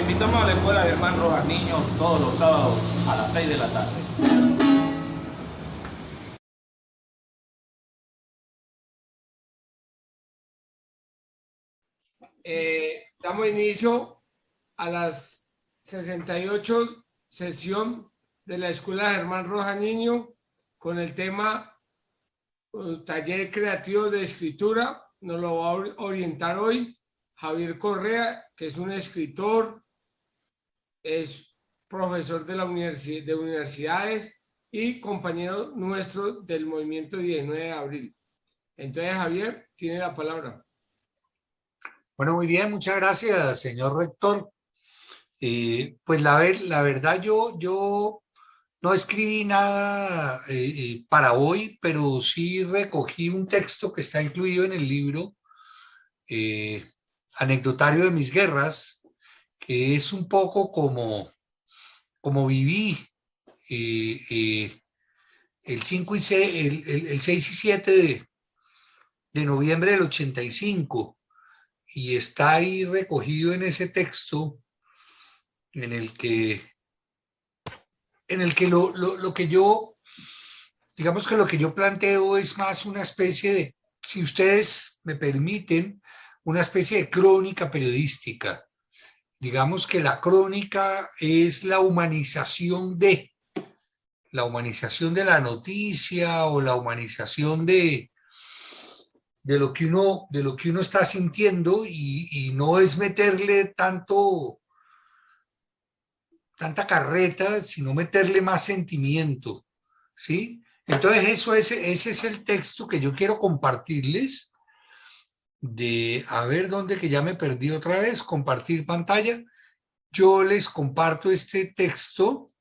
invitamos a la Escuela Germán Rojas Niños todos los sábados a las 6 de la tarde. Damos inicio a las 68 sesión de la Escuela Germán Rojas Niño con el tema Taller Creativo de Escritura. Nos lo va a orientar hoy Javier Correa, que es un escritor, es profesor de universidades y compañero nuestro del movimiento 19 de abril. Entonces, Javier, tiene la palabra. Bueno, muy bien, muchas gracias, señor rector. Pues la verdad, yo no escribí nada para hoy, pero sí recogí un texto que está incluido en el libro Anecdotario de mis guerras, que es un poco como viví el 5 y 6, el 6 y 7 de noviembre del 85, y está ahí recogido en ese texto en el que lo que yo, digamos que lo que yo planteo es más una especie de, si ustedes me permiten, una especie de crónica periodística. Digamos que la crónica es la humanización de la noticia o la humanización de lo que uno está sintiendo, y no es meterle tanta carreta, sino meterle más sentimiento, ¿sí? Entonces ese es el texto que yo quiero compartirles, a ver dónde, que ya me perdí otra vez, compartir pantalla. Yo les comparto este texto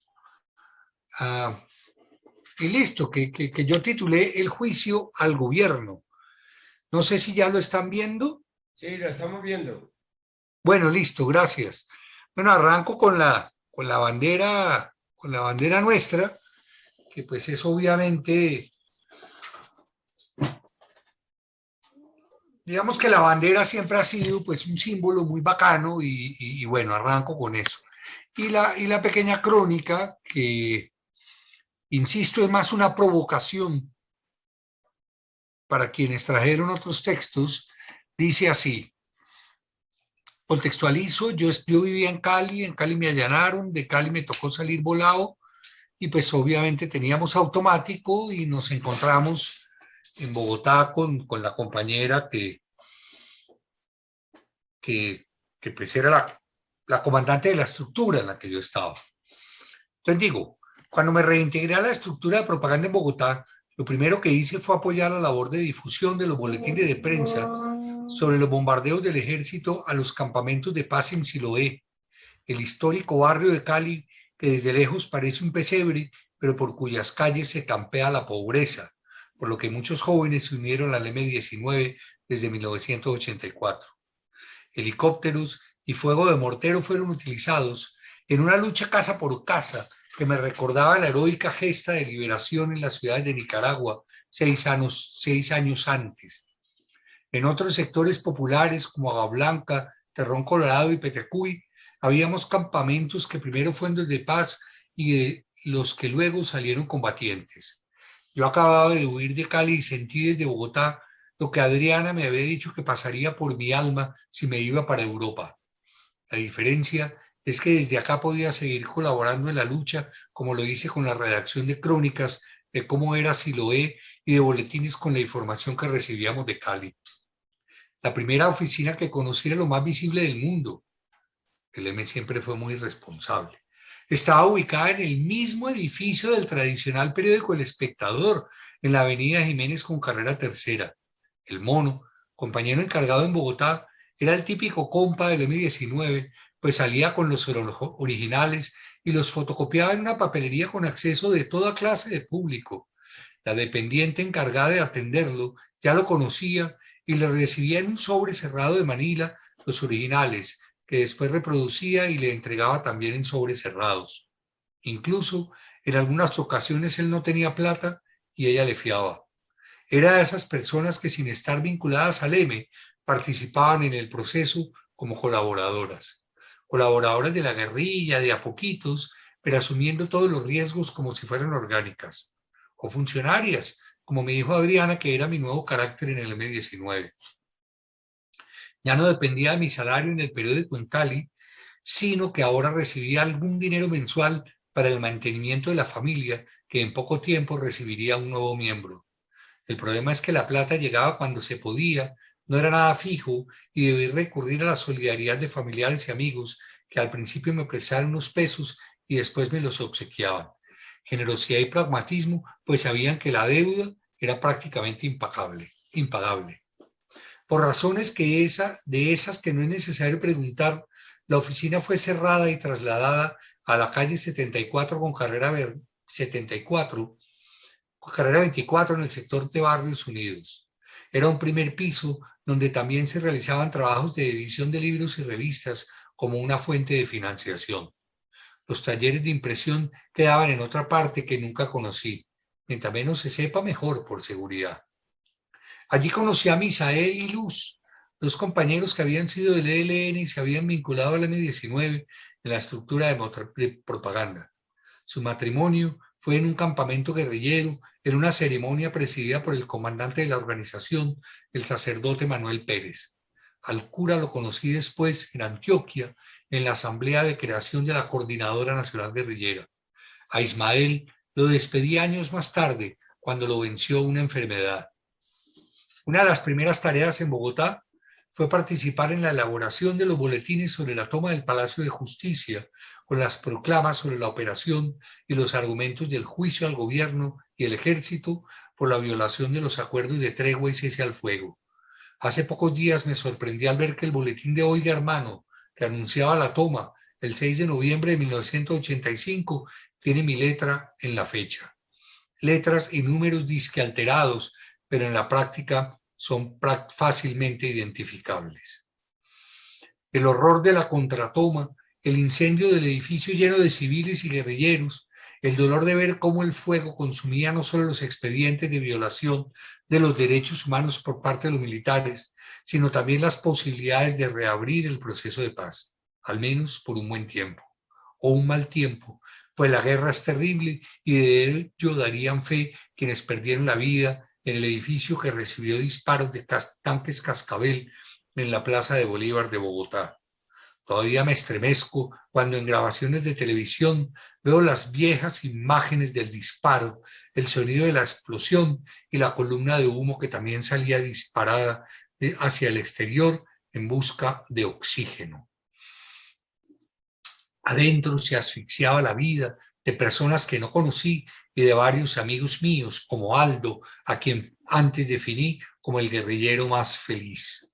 y listo, que yo titulé El juicio al gobierno. No sé si ya lo están viendo. Sí, lo estamos viendo. Bueno, listo, gracias. Bueno, arranco con la bandera nuestra, que pues es obviamente, digamos que la bandera siempre ha sido pues un símbolo muy bacano, y bueno, arranco con eso. Y la pequeña crónica, que insisto es más una provocación para quienes trajeron otros textos, dice así. Contextualizo, yo vivía en Cali me allanaron, de Cali me tocó salir volado, y pues obviamente teníamos automático y nos encontramos en Bogotá con la compañera que pues era la comandante de la estructura en la que yo estaba. Entonces digo, cuando me reintegré a la estructura de propaganda en Bogotá, lo primero que hice fue apoyar la labor de difusión de los boletines de prensa sobre los bombardeos del ejército a los campamentos de paz en Siloé, el histórico barrio de Cali que desde lejos parece un pesebre, pero por cuyas calles se campea la pobreza, por lo que muchos jóvenes se unieron al M-19 desde 1984. Helicópteros y fuego de mortero fueron utilizados en una lucha casa por casa que me recordaba la heroica gesta de liberación en las ciudades de Nicaragua 6 años antes. En otros sectores populares como Agua Terrón Colorado y Petecuy, habíamos campamentos que primero fueron de paz y de los que luego salieron combatientes. Yo acababa de huir de Cali y sentí desde Bogotá lo que Adriana me había dicho que pasaría por mi alma si me iba para Europa. La diferencia es que desde acá podía seguir colaborando en la lucha, como lo hice con la redacción de crónicas de cómo era Siloé y de boletines con la información que recibíamos de Cali. La primera oficina que conocí era lo más visible del mundo. El M siempre fue muy responsable. Estaba ubicada en el mismo edificio del tradicional periódico El Espectador, en la avenida Jiménez con carrera tercera. El Mono, compañero encargado en Bogotá, era el típico compa del M-19, pues salía con los originales y los fotocopiaba en una papelería con acceso de toda clase de público. La dependiente encargada de atenderlo ya lo conocía y le recibía en un sobre cerrado de Manila los originales, que después reproducía y le entregaba también en sobres cerrados. Incluso en algunas ocasiones él no tenía plata y ella le fiaba. Era de esas personas que, sin estar vinculadas al M, participaban en el proceso como colaboradoras. colaboradoras de la guerrilla, de a poquitos, pero asumiendo todos los riesgos como si fueran orgánicas, o funcionarias, como me dijo Adriana, que era mi nuevo carácter en el M19. Ya no dependía de mi salario en el periódico en Cali, sino que ahora recibía algún dinero mensual para el mantenimiento de la familia, que en poco tiempo recibiría un nuevo miembro. El problema es que la plata llegaba cuando se podía, no era nada fijo y debí recurrir a la solidaridad de familiares y amigos que al principio me prestaron unos pesos y después me los obsequiaban. Generosidad y pragmatismo, pues sabían que la deuda era prácticamente impagable. Por razones de esas que no es necesario preguntar, la oficina fue cerrada y trasladada a la calle 74 con carrera 24 en el sector de Barrios Unidos. Era un primer piso donde también se realizaban trabajos de edición de libros y revistas como una fuente de financiación. Los talleres de impresión quedaban en otra parte que nunca conocí. Mientras menos se sepa, mejor, por seguridad. Allí conocí a Misael y Luz, dos compañeros que habían sido del ELN y se habían vinculado al M19 en la estructura de propaganda. Su matrimonio fue en un campamento guerrillero, en una ceremonia presidida por el comandante de la organización, el sacerdote Manuel Pérez. Al cura lo conocí después en Antioquia, en la asamblea de creación de la Coordinadora Nacional Guerrillera. A Ismael lo despedí años más tarde, cuando lo venció una enfermedad. Una de las primeras tareas en Bogotá fue participar en la elaboración de los boletines sobre la toma del Palacio de Justicia, con las proclamas sobre la operación y los argumentos del juicio al gobierno y el ejército por la violación de los acuerdos de tregua y cese al fuego. Hace pocos días me sorprendí al ver que el boletín de Oiga Hermano, que anunciaba la toma el 6 de noviembre de 1985, tiene mi letra en la fecha. Letras y números disque alterados, pero en la práctica son fácilmente identificables. El horror de la contratoma, el incendio del edificio lleno de civiles y guerrilleros, el dolor de ver cómo el fuego consumía no solo los expedientes de violación de los derechos humanos por parte de los militares, sino también las posibilidades de reabrir el proceso de paz, al menos por un buen tiempo, o un mal tiempo, pues la guerra es terrible y de ello darían fe quienes perdieron la vida en el edificio que recibió disparos de tanques Cascabel en la Plaza de Bolívar de Bogotá. Todavía me estremezco cuando en grabaciones de televisión veo las viejas imágenes del disparo, el sonido de la explosión y la columna de humo que también salía disparada hacia el exterior en busca de oxígeno. Adentro se asfixiaba la vida de personas que no conocí y de varios amigos míos, como Aldo, a quien antes definí como el guerrillero más feliz.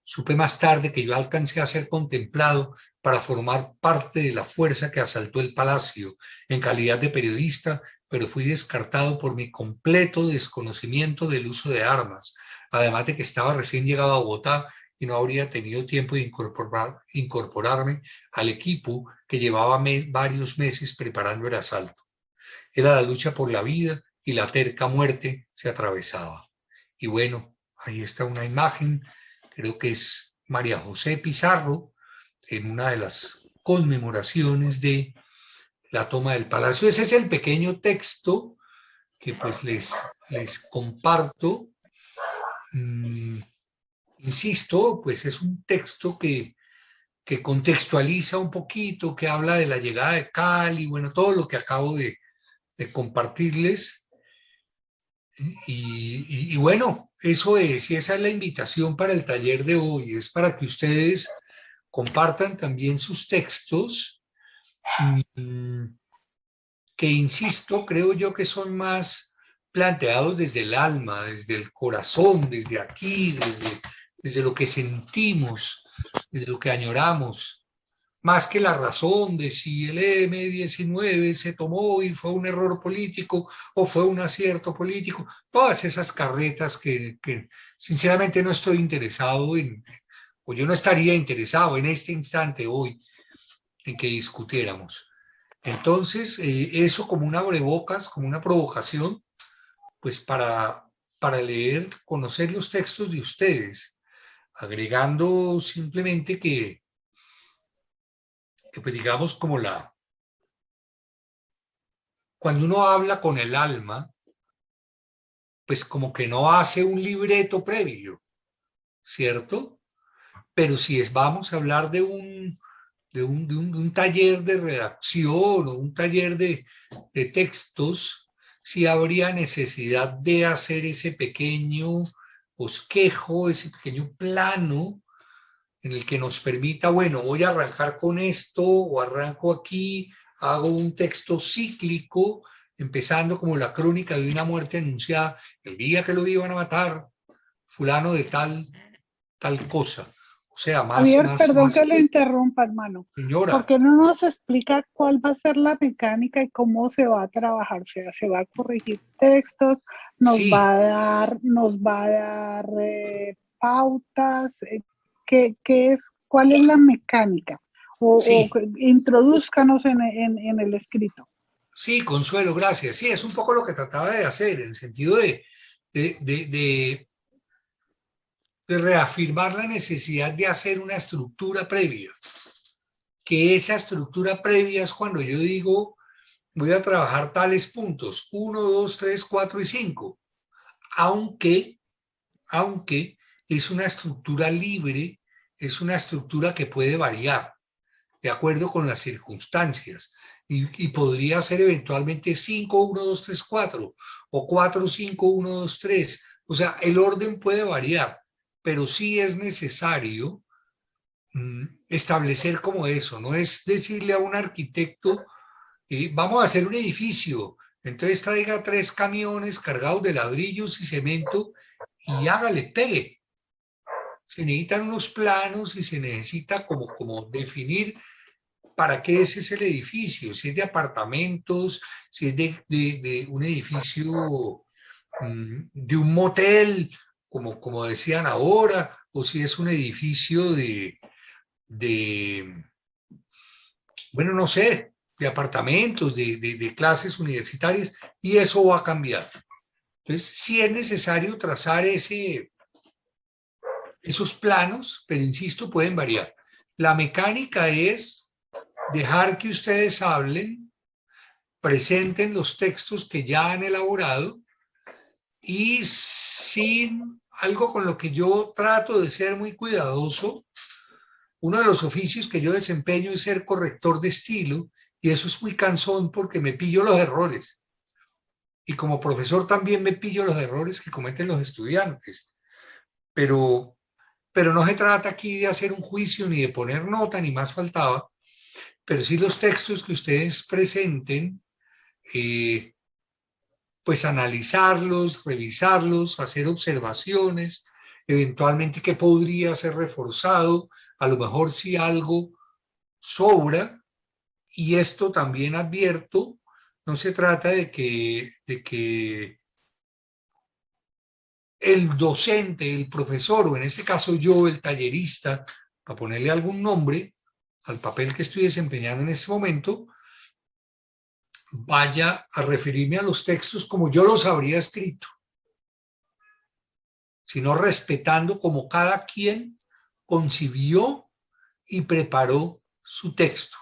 Supe más tarde que yo alcancé a ser contemplado para formar parte de la fuerza que asaltó el palacio en calidad de periodista, pero fui descartado por mi completo desconocimiento del uso de armas, además de que estaba recién llegado a Bogotá y no habría tenido tiempo de incorporarme al equipo que llevaba varios meses preparando el asalto. Era la lucha por la vida y la terca muerte se atravesaba. Y bueno, ahí está una imagen, creo que es María José Pizarro, en una de las conmemoraciones de la toma del palacio. Ese es el pequeño texto que pues les comparto. Insisto, pues es un texto que contextualiza un poquito, que habla de la llegada de Cali, bueno, todo lo que acabo de compartirles. Y bueno, eso es, y esa es la invitación para el taller de hoy, es para que ustedes compartan también sus textos, que insisto, creo yo que son más planteados desde el alma, desde el corazón, desde aquí, desde lo que sentimos, desde lo que añoramos, más que la razón de si el M19 se tomó y fue un error político o fue un acierto político, todas esas carretas que sinceramente no estoy interesado en, o yo no estaría interesado en este instante hoy en que discutiéramos. Entonces, eso como un abrebocas, como una provocación, pues para leer, conocer los textos de ustedes, agregando simplemente que pues digamos, como cuando uno habla con el alma, pues como que no hace un libreto previo, ¿cierto? Pero si vamos a hablar de un taller de redacción o un taller de textos, sí habría necesidad de hacer ese pequeño bosquejo, ese pequeño plano en el que nos permita, bueno, voy a arrancar con esto o arranco aquí, hago un texto cíclico, empezando como la crónica de una muerte anunciada, el día que lo iban a matar, fulano de tal cosa. O sea, Javier, perdón que lo interrumpa, hermano. señora. ¿Por qué no nos explica cuál va a ser la mecánica y cómo se va a trabajar? O sea, se va a corregir textos, Sí, nos va a dar pautas. ¿Cuál es la mecánica? O sí, introdúzcanos en el escrito. sí, Consuelo, gracias. Sí, es un poco lo que trataba de hacer, en el sentido de, de, de, de reafirmar la necesidad de hacer una estructura previa, que esa estructura previa es cuando yo digo, voy a trabajar tales puntos, 1, 2, 3, 4 y 5, aunque, aunque es una estructura libre, es una estructura que puede variar de acuerdo con las circunstancias. Y podría ser eventualmente 5, 1, 2, 3, 4 o 4, 5, 1, 2, 3. O sea, el orden puede variar, pero sí es necesario establecer como eso. No es decirle a un arquitecto, vamos a hacer un edificio, entonces traiga 3 camiones cargados de ladrillos y cemento y hágale, pegue. Se necesitan unos planos y se necesita como definir para qué ese es el edificio, si es de apartamentos, si es de un edificio, de un motel, como decían ahora, o si es un edificio de bueno, no sé, de apartamentos, de clases universitarias, y eso va a cambiar. Entonces, sí es necesario trazar esos planos, pero insisto, pueden variar. La mecánica es dejar que ustedes hablen, presenten los textos que ya han elaborado y sin algo con lo que yo trato de ser muy cuidadoso. Uno de los oficios que yo desempeño es ser corrector de estilo y eso es muy cansón porque me pillo los errores. Y como profesor también me pillo los errores que cometen los estudiantes. Pero, pero no se trata aquí de hacer un juicio ni de poner nota, ni más faltaba, pero sí los textos que ustedes presenten, pues analizarlos, revisarlos, hacer observaciones, eventualmente qué podría ser reforzado, a lo mejor si algo sobra, y esto también advierto, no se trata de que el docente, el profesor, o en este caso yo, el tallerista, para ponerle algún nombre al papel que estoy desempeñando en este momento, vaya a referirme a los textos como yo los habría escrito, sino respetando como cada quien concibió y preparó su texto.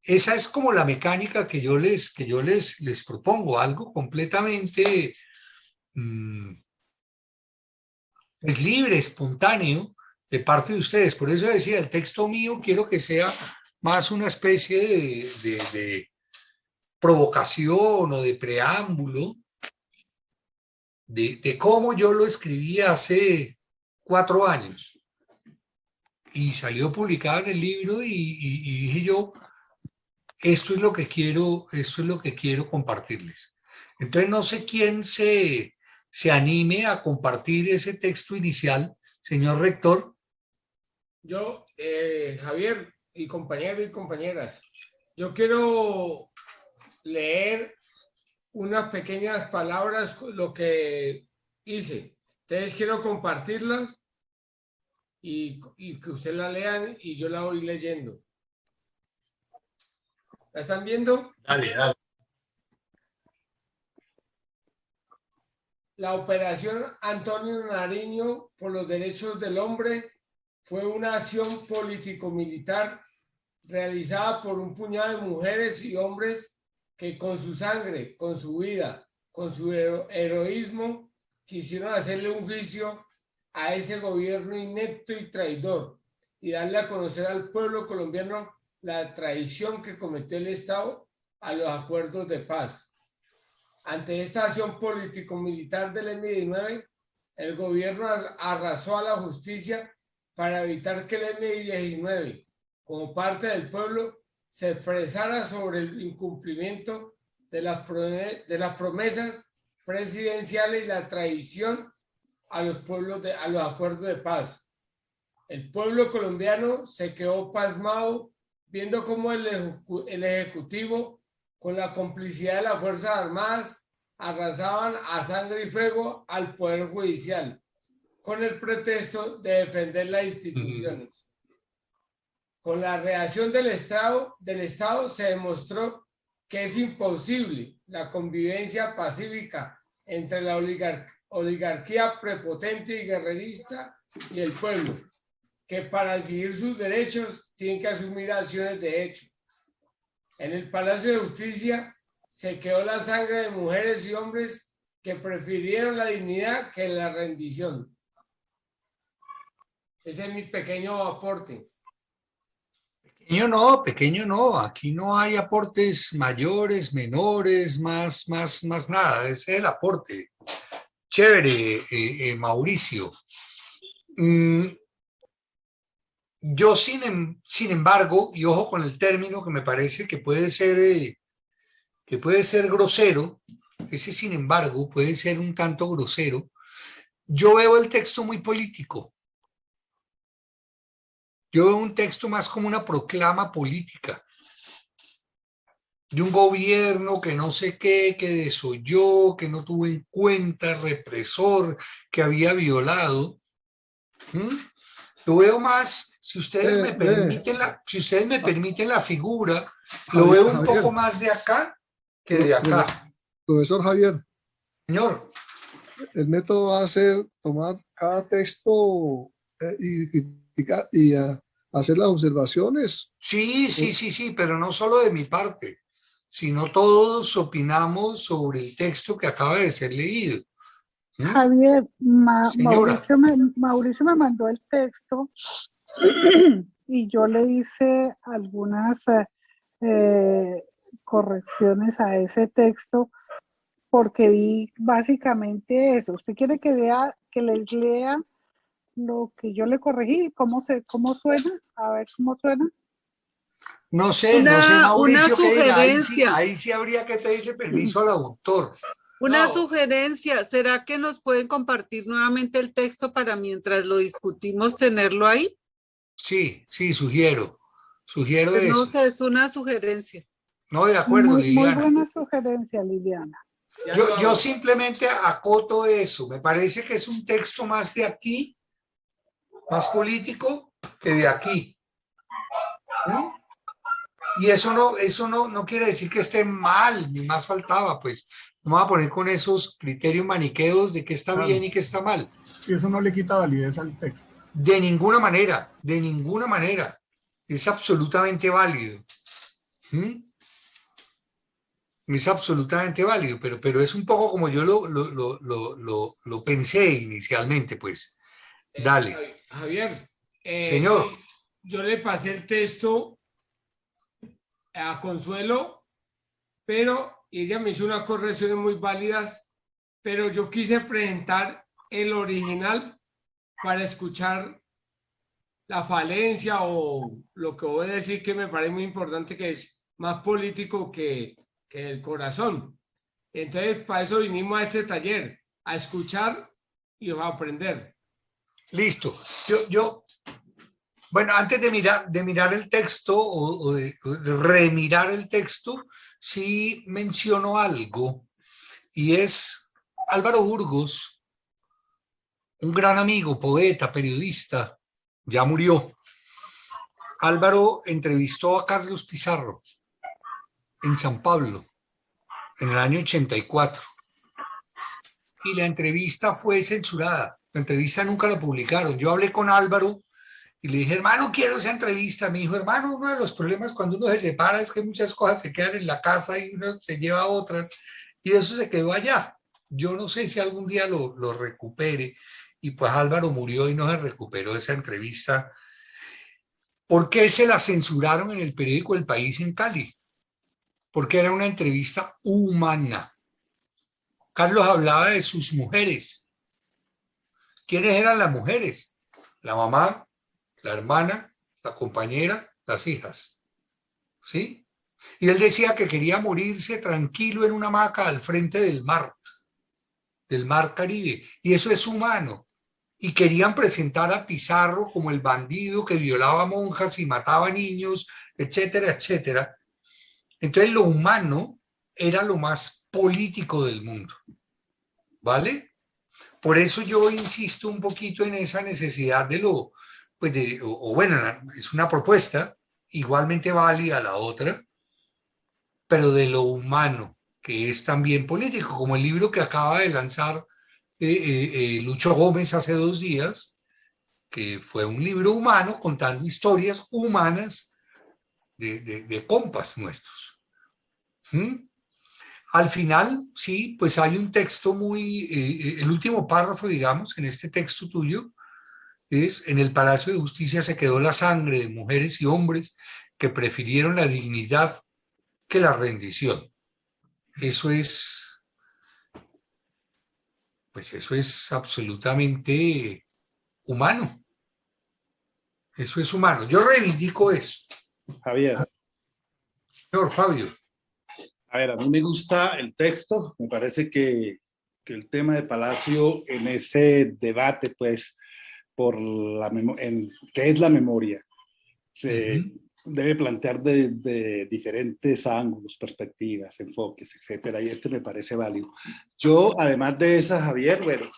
Esa es como la mecánica que yo les propongo, algo completamente es libre, espontáneo de parte de ustedes. Por eso decía, el texto mío quiero que sea más una especie de provocación o de preámbulo de cómo yo lo escribí hace 4 años. Y salió publicado en el libro y dije yo, esto es lo que quiero compartirles. Entonces no sé quién se anime a compartir ese texto inicial, señor rector. Yo, Javier y compañeros y compañeras, yo quiero leer unas pequeñas palabras, lo que hice. Entonces quiero compartirlas y que ustedes la lean y yo la voy leyendo. ¿La están viendo? Dale, dale. La operación Antonio Nariño por los derechos del hombre fue una acción político-militar realizada por un puñado de mujeres y hombres que con su sangre, con su vida, con su heroísmo, quisieron hacerle un juicio a ese gobierno inepto y traidor y darle a conocer al pueblo colombiano la traición que cometió el Estado a los acuerdos de paz. Ante esta acción político-militar del M-19, el gobierno arrasó a la justicia para evitar que el M-19, como parte del pueblo, se expresara sobre el incumplimiento de las promesas presidenciales y la traición a los a los acuerdos de paz. El pueblo colombiano se quedó pasmado viendo cómo el Ejecutivo, con la complicidad de las Fuerzas Armadas, arrasaban a sangre y fuego al Poder Judicial, con el pretexto de defender las instituciones. Con la reacción del Estado se demostró que es imposible la convivencia pacífica entre la oligarquía prepotente y guerrerista y el pueblo, que para exigir sus derechos tienen que asumir acciones de hecho. En el Palacio de Justicia se quedó la sangre de mujeres y hombres que prefirieron la dignidad que la rendición. Ese es mi pequeño aporte. Pequeño no, aquí no hay aportes mayores, menores, más nada, ese es el aporte. Chévere, Mauricio. Yo sin embargo, y ojo con el término que me parece que puede ser grosero, ese sin embargo puede ser un tanto grosero, yo veo el texto muy político. Yo veo un texto más como una proclama política de un gobierno que no sé qué, que desoyó, que no tuvo en cuenta, represor, que había violado. Lo veo más, si ustedes me permiten la figura, lo veo un poco más de acá que de acá. Profesor Javier, Señor. el método va a ser tomar cada texto y criticar y hacer las observaciones. Sí, pero no solo de mi parte, sino todos opinamos sobre el texto que acaba de ser leído. Javier, Mauricio me mandó el texto y yo le hice algunas correcciones a ese texto porque vi básicamente eso. ¿Usted quiere que les lea lo que yo le corregí? ¿Cómo suena? A ver cómo suena. No sé, Mauricio, una sugerencia. Ahí sí habría que pedirle permiso al autor. Una sugerencia, ¿será que nos pueden compartir nuevamente el texto para mientras lo discutimos tenerlo ahí? Sí, sugiero Pues eso. No sé, es una sugerencia. No, de acuerdo, Liliana. Muy buena sugerencia, Liliana. Yo simplemente acoto eso. Me parece que es un texto más de aquí, más político que de aquí. Y eso no quiere decir que esté mal, ni más faltaba, pues. No me voy a poner con esos criterios maniqueos de qué está bien y qué está mal. Y eso no le quita validez al texto. De ninguna manera. Es absolutamente válido. Es absolutamente válido, pero es un poco como yo lo pensé inicialmente, pues. Dale. Javier, Señor. sí, yo le pasé el texto a Consuelo, pero ella me hizo unas correcciones muy válidas, pero yo quise presentar el original para escuchar la falencia o lo que voy a decir que me parece muy importante, que es más político que el corazón. Entonces, para eso vinimos a este taller, a escuchar y a aprender. Listo. Bueno, antes de mirar el texto o de remirar el texto, sí menciono algo, y es Álvaro Burgos, un gran amigo, poeta, periodista, ya murió. Álvaro entrevistó a Carlos Pizarro en San Pablo en el año 84 y la entrevista fue censurada. La entrevista nunca la publicaron. Yo hablé con Álvaro Y le dije, hermano, quiero esa entrevista. Me dijo, hermano, uno de los problemas cuando uno se separa es que muchas cosas se quedan en la casa y uno se lleva a otras. Y eso se quedó allá. Yo no sé si algún día lo recupere. Y pues Álvaro murió y no se recuperó esa entrevista. ¿Por qué se la censuraron en el periódico El País en Cali? Porque era una entrevista humana. Carlos hablaba de sus mujeres. ¿Quiénes eran las mujeres? La mamá, la hermana, la compañera, las hijas. ¿Sí? Y él decía que quería morirse tranquilo en una hamaca al frente del mar Caribe. Y eso es humano. Y querían presentar a Pizarro como el bandido que violaba monjas y mataba niños, etcétera, etcétera. Entonces lo humano era lo más político del mundo. ¿Vale? Por eso yo insisto un poquito en esa necesidad de pues bueno, es una propuesta igualmente válida la otra, pero de lo humano, que es también político, como el libro que acaba de lanzar Lucho Gómez hace 2 días, que fue un libro humano contando historias humanas de compas nuestros. ¿Mm? Al final, sí, pues hay un texto el último párrafo, digamos, en este texto tuyo, es: en el Palacio de Justicia se quedó la sangre de mujeres y hombres que prefirieron la dignidad que la rendición. Eso es, pues eso es absolutamente humano. Eso es humano. Yo reivindico eso. Javier, Señor Fabio. a ver, a mí me gusta el texto, me parece que el tema de Palacio en ese debate, pues, por qué es la memoria, se debe plantear de diferentes ángulos, perspectivas, enfoques, etcétera, y me parece válido. Yo, además de esa, Javier, bueno,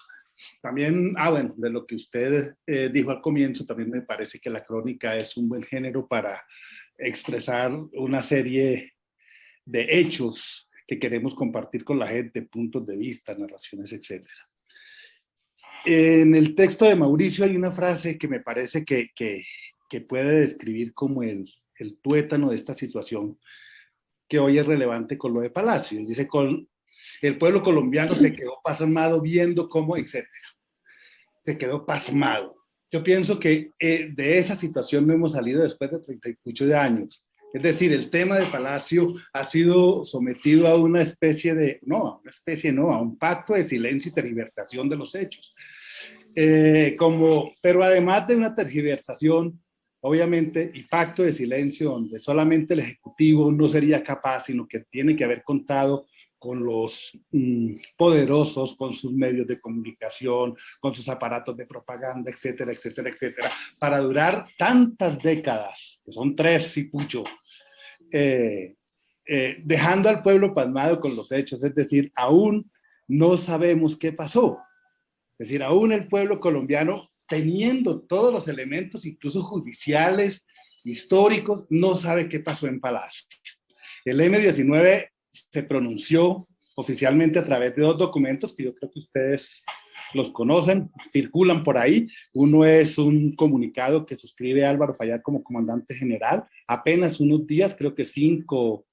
también, bueno, de lo que usted dijo al comienzo, también me parece que la crónica es un buen género para expresar una serie de hechos que queremos compartir con la gente, puntos de vista, narraciones, etcétera. En el texto de Mauricio hay una frase que me parece que puede describir como el tuétano de esta situación, que hoy es relevante con lo de Palacio. Dice, el pueblo colombiano se quedó pasmado viendo cómo, etcétera. Se quedó pasmado. Yo pienso que de esa situación no hemos salido después de 38 años. Es decir, el tema de Palacio ha sido sometido a una especie de, a un pacto de silencio y tergiversación de los hechos. Pero además de una tergiversación, obviamente, y pacto de silencio, donde solamente el Ejecutivo no sería capaz, sino que tiene que haber contado con los poderosos, con sus medios de comunicación, con sus aparatos de propaganda, etcétera, etcétera, etcétera, para durar tantas décadas, que son 3 y pucho, dejando al pueblo pasmado con los hechos. Es decir, aún no sabemos qué pasó. Es decir, aún el pueblo colombiano, teniendo todos los elementos, incluso judiciales, históricos, no sabe qué pasó en Palacio. El M-19 se pronunció oficialmente a través de 2 documentos que yo creo que ustedes los conocen, circulan por ahí. Uno es un comunicado que suscribe Álvaro Fayad como comandante general, apenas unos días, creo que 5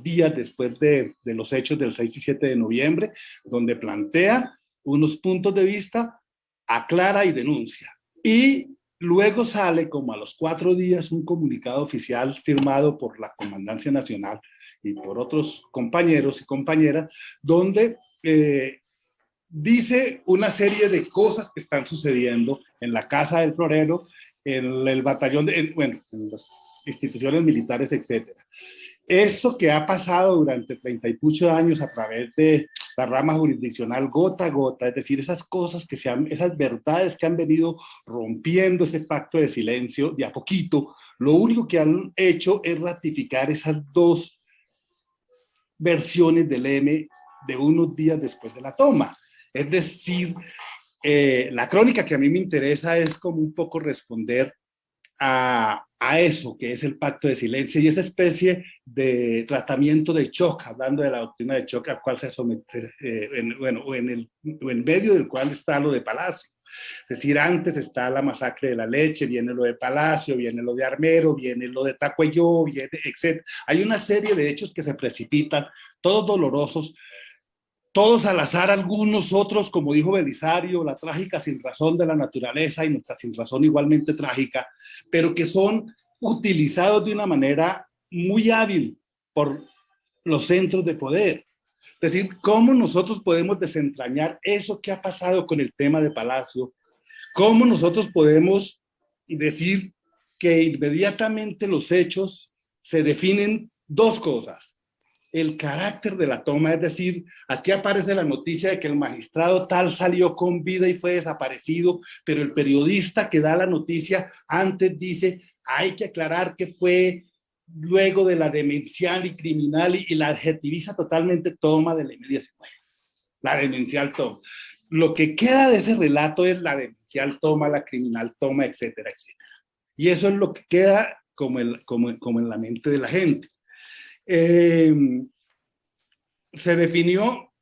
días después de los hechos del 6 y 7 de noviembre, donde plantea unos puntos de vista, aclara y denuncia. Y luego sale como a los 4 días un comunicado oficial firmado por la Comandancia Nacional y por otros compañeros y compañeras, donde dice una serie de cosas que están sucediendo en la Casa del Florero, en el batallón, en las instituciones militares, etcétera. Esto que ha pasado durante 30 y muchos años a través de la rama jurisdiccional gota a gota, es decir, esas cosas esas verdades que han venido rompiendo ese pacto de silencio de a poquito, lo único que han hecho es ratificar esas 2 versiones del M de unos días después de la toma. Es decir, la crónica que a mí me interesa es como un poco responder a eso que es el pacto de silencio y esa especie de tratamiento de shock, hablando de la doctrina de shock al cual se somete, en medio del cual está lo de Palacio. Es decir, antes está la masacre de la leche, viene lo de Palacio, viene lo de Armero, viene lo de Tacuello, viene, etc. Hay una serie de hechos que se precipitan, todos dolorosos, todos al azar, algunos otros, como dijo Belisario, la trágica sin razón de la naturaleza y nuestra sin razón igualmente trágica, pero que son utilizados de una manera muy hábil por los centros de poder. Es decir, cómo nosotros podemos desentrañar eso que ha pasado con el tema de Palacio, cómo nosotros podemos decir que inmediatamente los hechos se definen dos cosas. El carácter de la toma, es decir, aquí aparece la noticia de que el magistrado tal salió con vida y fue desaparecido, pero el periodista que da la noticia antes dice, hay que aclarar que fue luego de la demencial y criminal y la adjetiviza totalmente toma de la inmediación. Bueno, la demencial toma. Lo que queda de ese relato es la demencial toma, la criminal toma, etcétera, etcétera. Y eso es lo que queda como en la mente de la gente. Se definió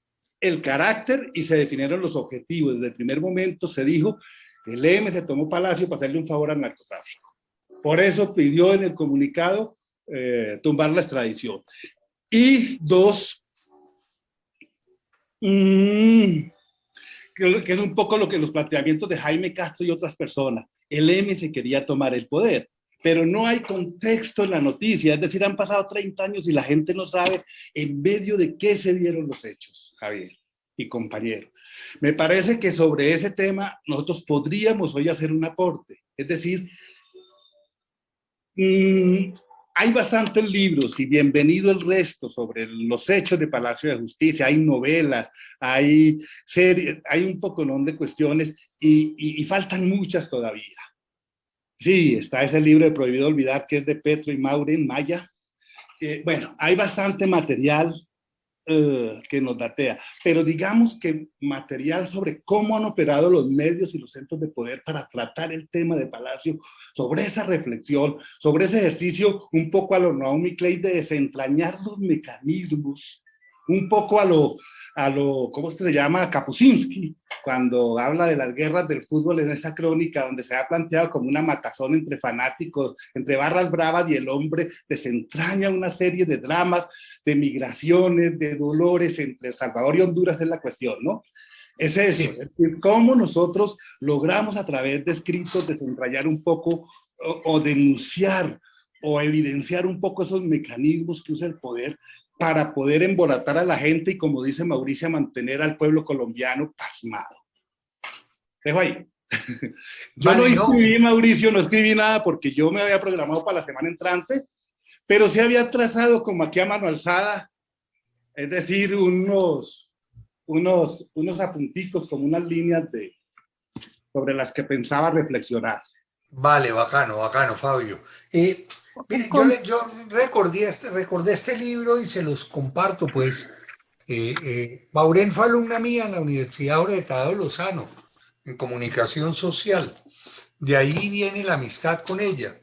el carácter y se definieron los objetivos. Desde el primer momento se dijo que el EM se tomó Palacio para hacerle un favor al narcotráfico. Por eso pidió en el comunicado tumbar la extradición. Y dos, que es un poco lo que los planteamientos de Jaime Castro y otras personas. El EM se quería tomar el poder, pero no hay contexto en la noticia, es decir, han pasado 30 años y la gente no sabe en medio de qué se dieron los hechos, Javier y compañero. Me parece que sobre ese tema nosotros podríamos hoy hacer un aporte, es decir, hay bastantes libros y bienvenido el resto sobre los hechos de Palacio de Justicia, hay novelas, hay series, hay un poconón de cuestiones y faltan muchas todavía. Sí, está ese libro de Prohibido Olvidar, que es de Petro y Maureen Maya. Bueno, hay bastante material que nos datea, pero digamos que material sobre cómo han operado los medios y los centros de poder para tratar el tema de Palacio, sobre esa reflexión, sobre ese ejercicio un poco a lo Naomi Klein de desentrañar los mecanismos, un poco a lo ¿cómo se llama? Kapuscinski, cuando habla de las guerras del fútbol en esa crónica, donde se ha planteado como una matazón entre fanáticos, entre barras bravas, y el hombre desentraña una serie de dramas, de migraciones, de dolores entre El Salvador y Honduras es la cuestión, ¿no? Es eso, es decir, cómo nosotros logramos a través de escritos desentrañar un poco o denunciar o evidenciar un poco esos mecanismos que usa el poder para poder embolatar a la gente y, como dice Mauricio, mantener al pueblo colombiano pasmado. Dejo ahí. Yo no escribí, Mauricio, no escribí nada porque yo me había programado para la semana entrante, pero sí había trazado como aquí a mano alzada, es decir, unos apunticos, como unas líneas sobre las que pensaba reflexionar. Vale, bacano, Fabio. Miren, yo recordé este libro y se los comparto, pues. Maureen fue alumna mía en la Universidad Jorge de Tadeo Lozano, en comunicación social. De ahí viene la amistad con ella.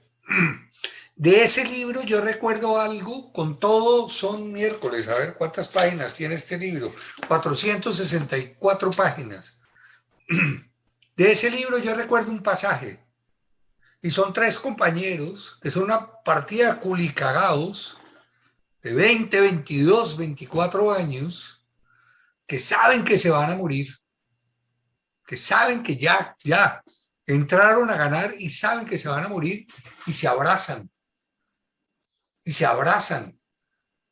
De ese libro yo recuerdo algo, con todo son miércoles, a ver cuántas páginas tiene este libro, 464 páginas. De ese libro yo recuerdo un pasaje, y son 3 compañeros, que son una partida de culicagados, de 20, 22, 24 años, que saben que se van a morir, que saben que ya entraron a ganar y saben que se van a morir, y se abrazan.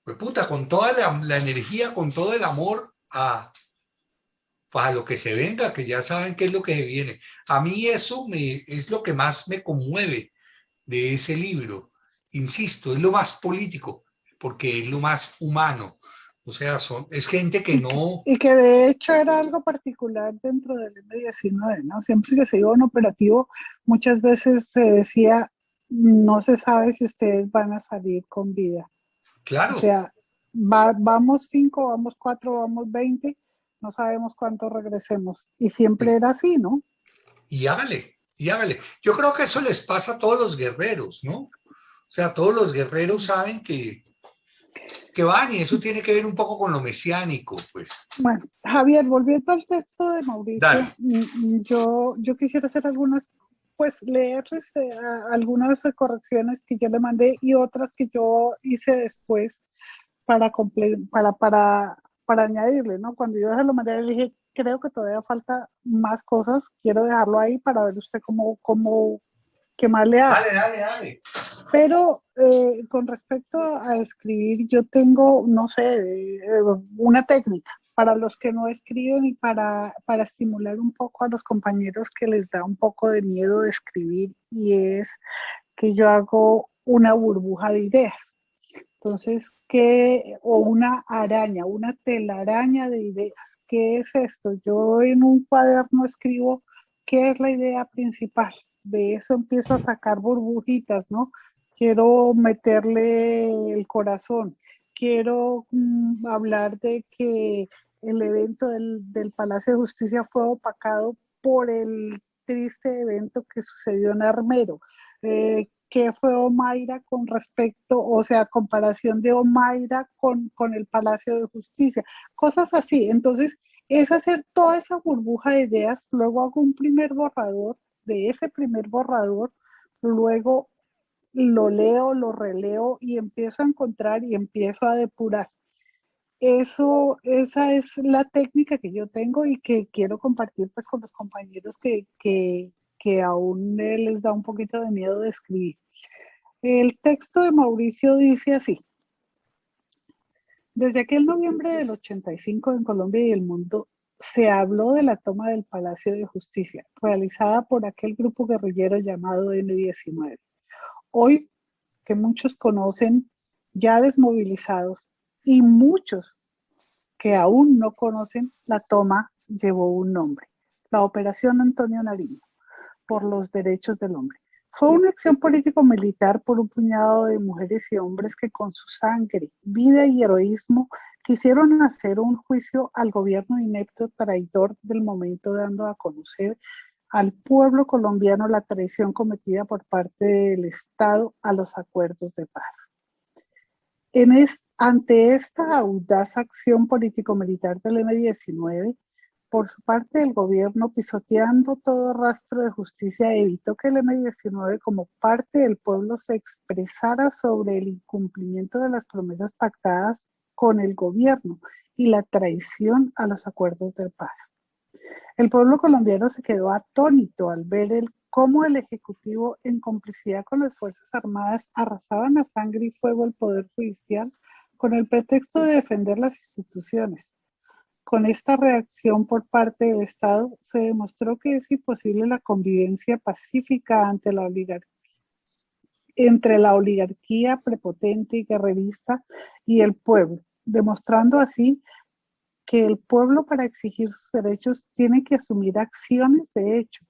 Pues puta, con toda la energía, con todo el amor para lo que se venga, que ya saben qué es lo que se viene. A mí eso es lo que más me conmueve de ese libro. Insisto, es lo más político, porque es lo más humano. O sea, es gente que no... Y que de hecho era algo particular dentro del M-19, ¿no? Siempre que se iba a un operativo, muchas veces se decía, no se sabe si ustedes van a salir con vida. Claro. O sea, vamos 5, vamos 4, vamos 20, no sabemos cuánto regresemos. Y siempre era así, ¿no? Y hágale. Yo creo que eso les pasa a todos los guerreros, ¿no? O sea, todos los guerreros saben que que van, y eso tiene que ver un poco con lo mesiánico, pues. Bueno, Javier, volviendo al texto de Mauricio, Dale. yo quisiera hacer algunas, pues leerles algunas correcciones que yo le mandé y otras que yo hice después para añadirle, ¿no? Cuando yo se lo mandé, le dije, creo que todavía falta más cosas, quiero dejarlo ahí para ver usted qué más le hace. Dale. Pero con respecto a escribir, yo tengo, no sé, una técnica para los que no escriben y para estimular un poco a los compañeros que les da un poco de miedo de escribir, y es que yo hago una burbuja de ideas. Entonces, o una araña, una telaraña de ideas. ¿Qué es esto? Yo en un cuaderno escribo qué es la idea principal. De eso empiezo a sacar burbujitas, ¿no? Quiero meterle el corazón. Quiero hablar de que el evento del Palacio de Justicia fue opacado por el triste evento que sucedió en Armero. ¿Qué fue Omaira con respecto, o sea, comparación de Omaira con el Palacio de Justicia? Cosas así. Entonces, es hacer toda esa burbuja de ideas, luego hago un primer borrador, de ese primer borrador, luego lo leo, lo releo y empiezo a encontrar y empiezo a depurar. Esa es la técnica que yo tengo y que quiero compartir pues con los compañeros que aún les da un poquito de miedo de escribir. El texto de Mauricio dice así: desde aquel noviembre del 85 en Colombia y el mundo se habló de la toma del Palacio de Justicia, realizada por aquel grupo guerrillero llamado M-19. Hoy, que muchos conocen, ya desmovilizados, y muchos que aún no conocen, la toma llevó un nombre: la Operación Antonio Nariño, por los derechos del hombre. Fue una acción político-militar por un puñado de mujeres y hombres que con su sangre, vida y heroísmo quisieron hacer un juicio al gobierno inepto traidor del momento, dando a conocer al pueblo colombiano la traición cometida por parte del Estado a los acuerdos de paz. Ante esta audaz acción político-militar del M-19, por su parte, el gobierno, pisoteando todo rastro de justicia, evitó que el M-19 como parte del pueblo se expresara sobre el incumplimiento de las promesas pactadas con el gobierno y la traición a los acuerdos de paz. El pueblo colombiano se quedó atónito al ver cómo el Ejecutivo, en complicidad con las Fuerzas Armadas, arrasaban a sangre y fuego el Poder Judicial con el pretexto de defender las instituciones. Con esta reacción por parte del Estado se demostró que es imposible la convivencia pacífica entre la oligarquía prepotente y guerrerista y el pueblo, demostrando así que el pueblo, para exigir sus derechos, tiene que asumir acciones de hecho.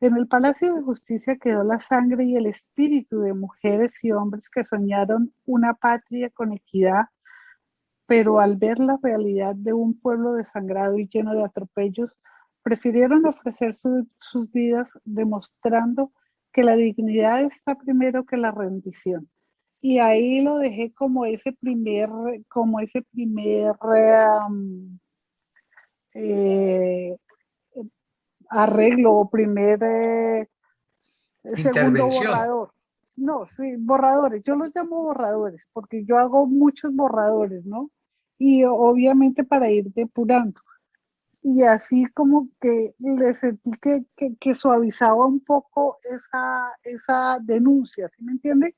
En el Palacio de Justicia quedó la sangre y el espíritu de mujeres y hombres que soñaron una patria con equidad, pero al ver la realidad de un pueblo desangrado y lleno de atropellos, prefirieron ofrecer sus vidas, demostrando que la dignidad está primero que la rendición. Y ahí lo dejé como ese primer arreglo o segundo borrador. No, sí, borradores. Yo los llamo borradores porque yo hago muchos borradores, ¿no? Y obviamente para ir depurando. Y así como que le sentí que suavizaba un poco esa denuncia, ¿sí me entiende?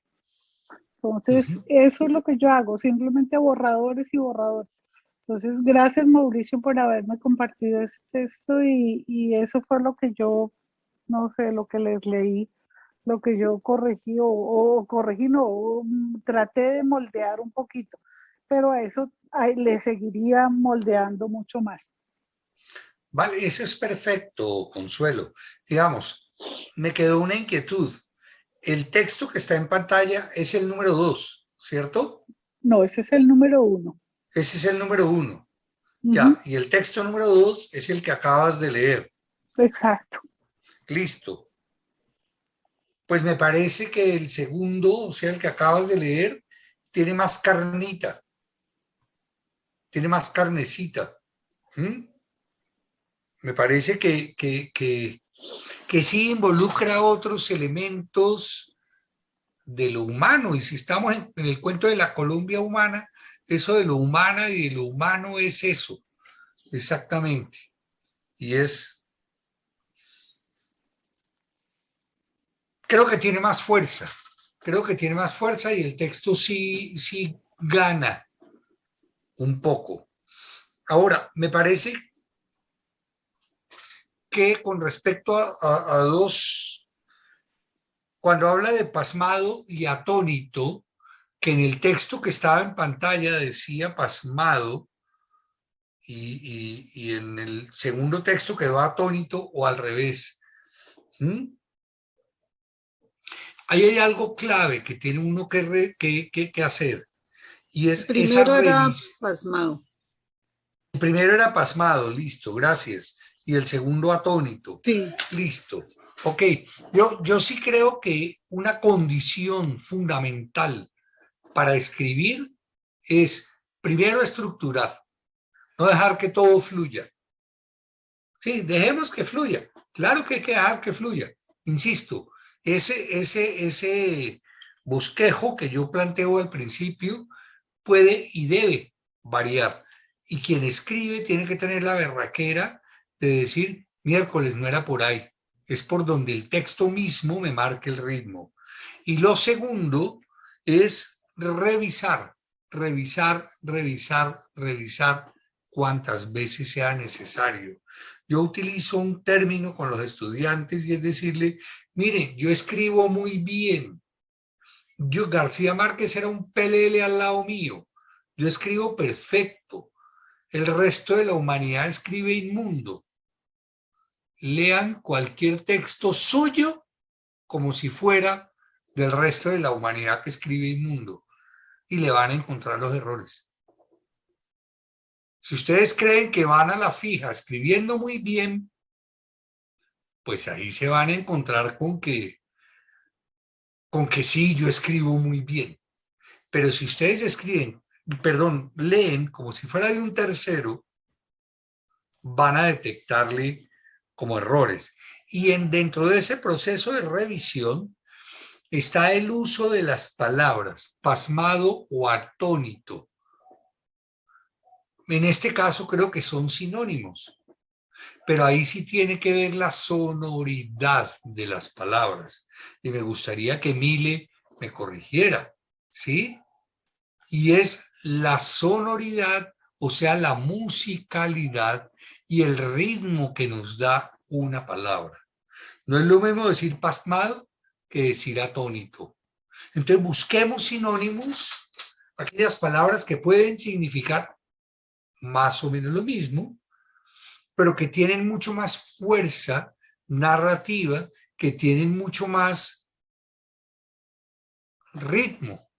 Entonces, eso es lo que yo hago, simplemente borradores y borradores. Entonces, gracias Mauricio por haberme compartido ese texto y eso fue lo que yo, no sé, lo que les leí, lo que yo corregí o corregí, no, traté de moldear un poquito, pero a eso le seguiría moldeando mucho más. Vale, eso es perfecto, Consuelo. Digamos, me quedó una inquietud. El texto que está en pantalla es el número 2, ¿cierto? No, ese es el número 1. Ese es el número 1. Ya, y el texto número 2 es el que acabas de leer. Exacto. Listo. Pues me parece que el segundo, o sea, el que acabas de leer, tiene más carnita, tiene más carnecita. Me parece que sí involucra otros elementos de lo humano, y si estamos en el cuento de la Colombia humana, eso de lo humana y de lo humano es eso, exactamente. Y creo que tiene más fuerza, y el texto sí gana un poco. Ahora, me parece que con respecto a dos, cuando habla de pasmado y atónito, que en el texto que estaba en pantalla decía pasmado, y en el segundo texto quedó atónito o al revés. Ahí hay algo clave que tiene uno que hacer, y es Primero era pasmado. El primero era pasmado, listo, gracias. Y el segundo atónito, sí. Listo. Ok, yo sí creo que una condición fundamental para escribir es primero estructurar, no dejar que todo fluya. Sí, dejemos que fluya. Claro que hay que dejar que fluya. Insisto, ese bosquejo que yo planteo al principio puede y debe variar. Y quien escribe tiene que tener la berraquera de decir, miércoles, no era por ahí, es por donde el texto mismo me marque el ritmo. Y lo segundo es revisar cuantas veces sea necesario. Yo utilizo un término con los estudiantes y es decirle, mire, yo escribo muy bien. García Márquez era un pelele al lado mío. Yo escribo perfecto. El resto de la humanidad escribe inmundo. Lean cualquier texto suyo como si fuera del resto de la humanidad que escribe inmundo y le van a encontrar los errores. Si ustedes creen que van a la fija escribiendo muy bien, pues ahí se van a encontrar con que sí, yo escribo muy bien. Pero si ustedes leen como si fuera de un tercero, van a detectarle como errores. Y dentro de ese proceso de revisión está el uso de las palabras pasmado o atónito. En este caso creo que son sinónimos, pero ahí sí tiene que ver la sonoridad de las palabras. Y me gustaría que Mile me corrigiera, ¿sí? Y es la sonoridad, o sea, la musicalidad y el ritmo que nos da una palabra. No es lo mismo decir pasmado que decir atónito. Entonces busquemos sinónimos, aquellas palabras que pueden significar más o menos lo mismo, pero que tienen mucho más fuerza narrativa, que tienen mucho más ritmo.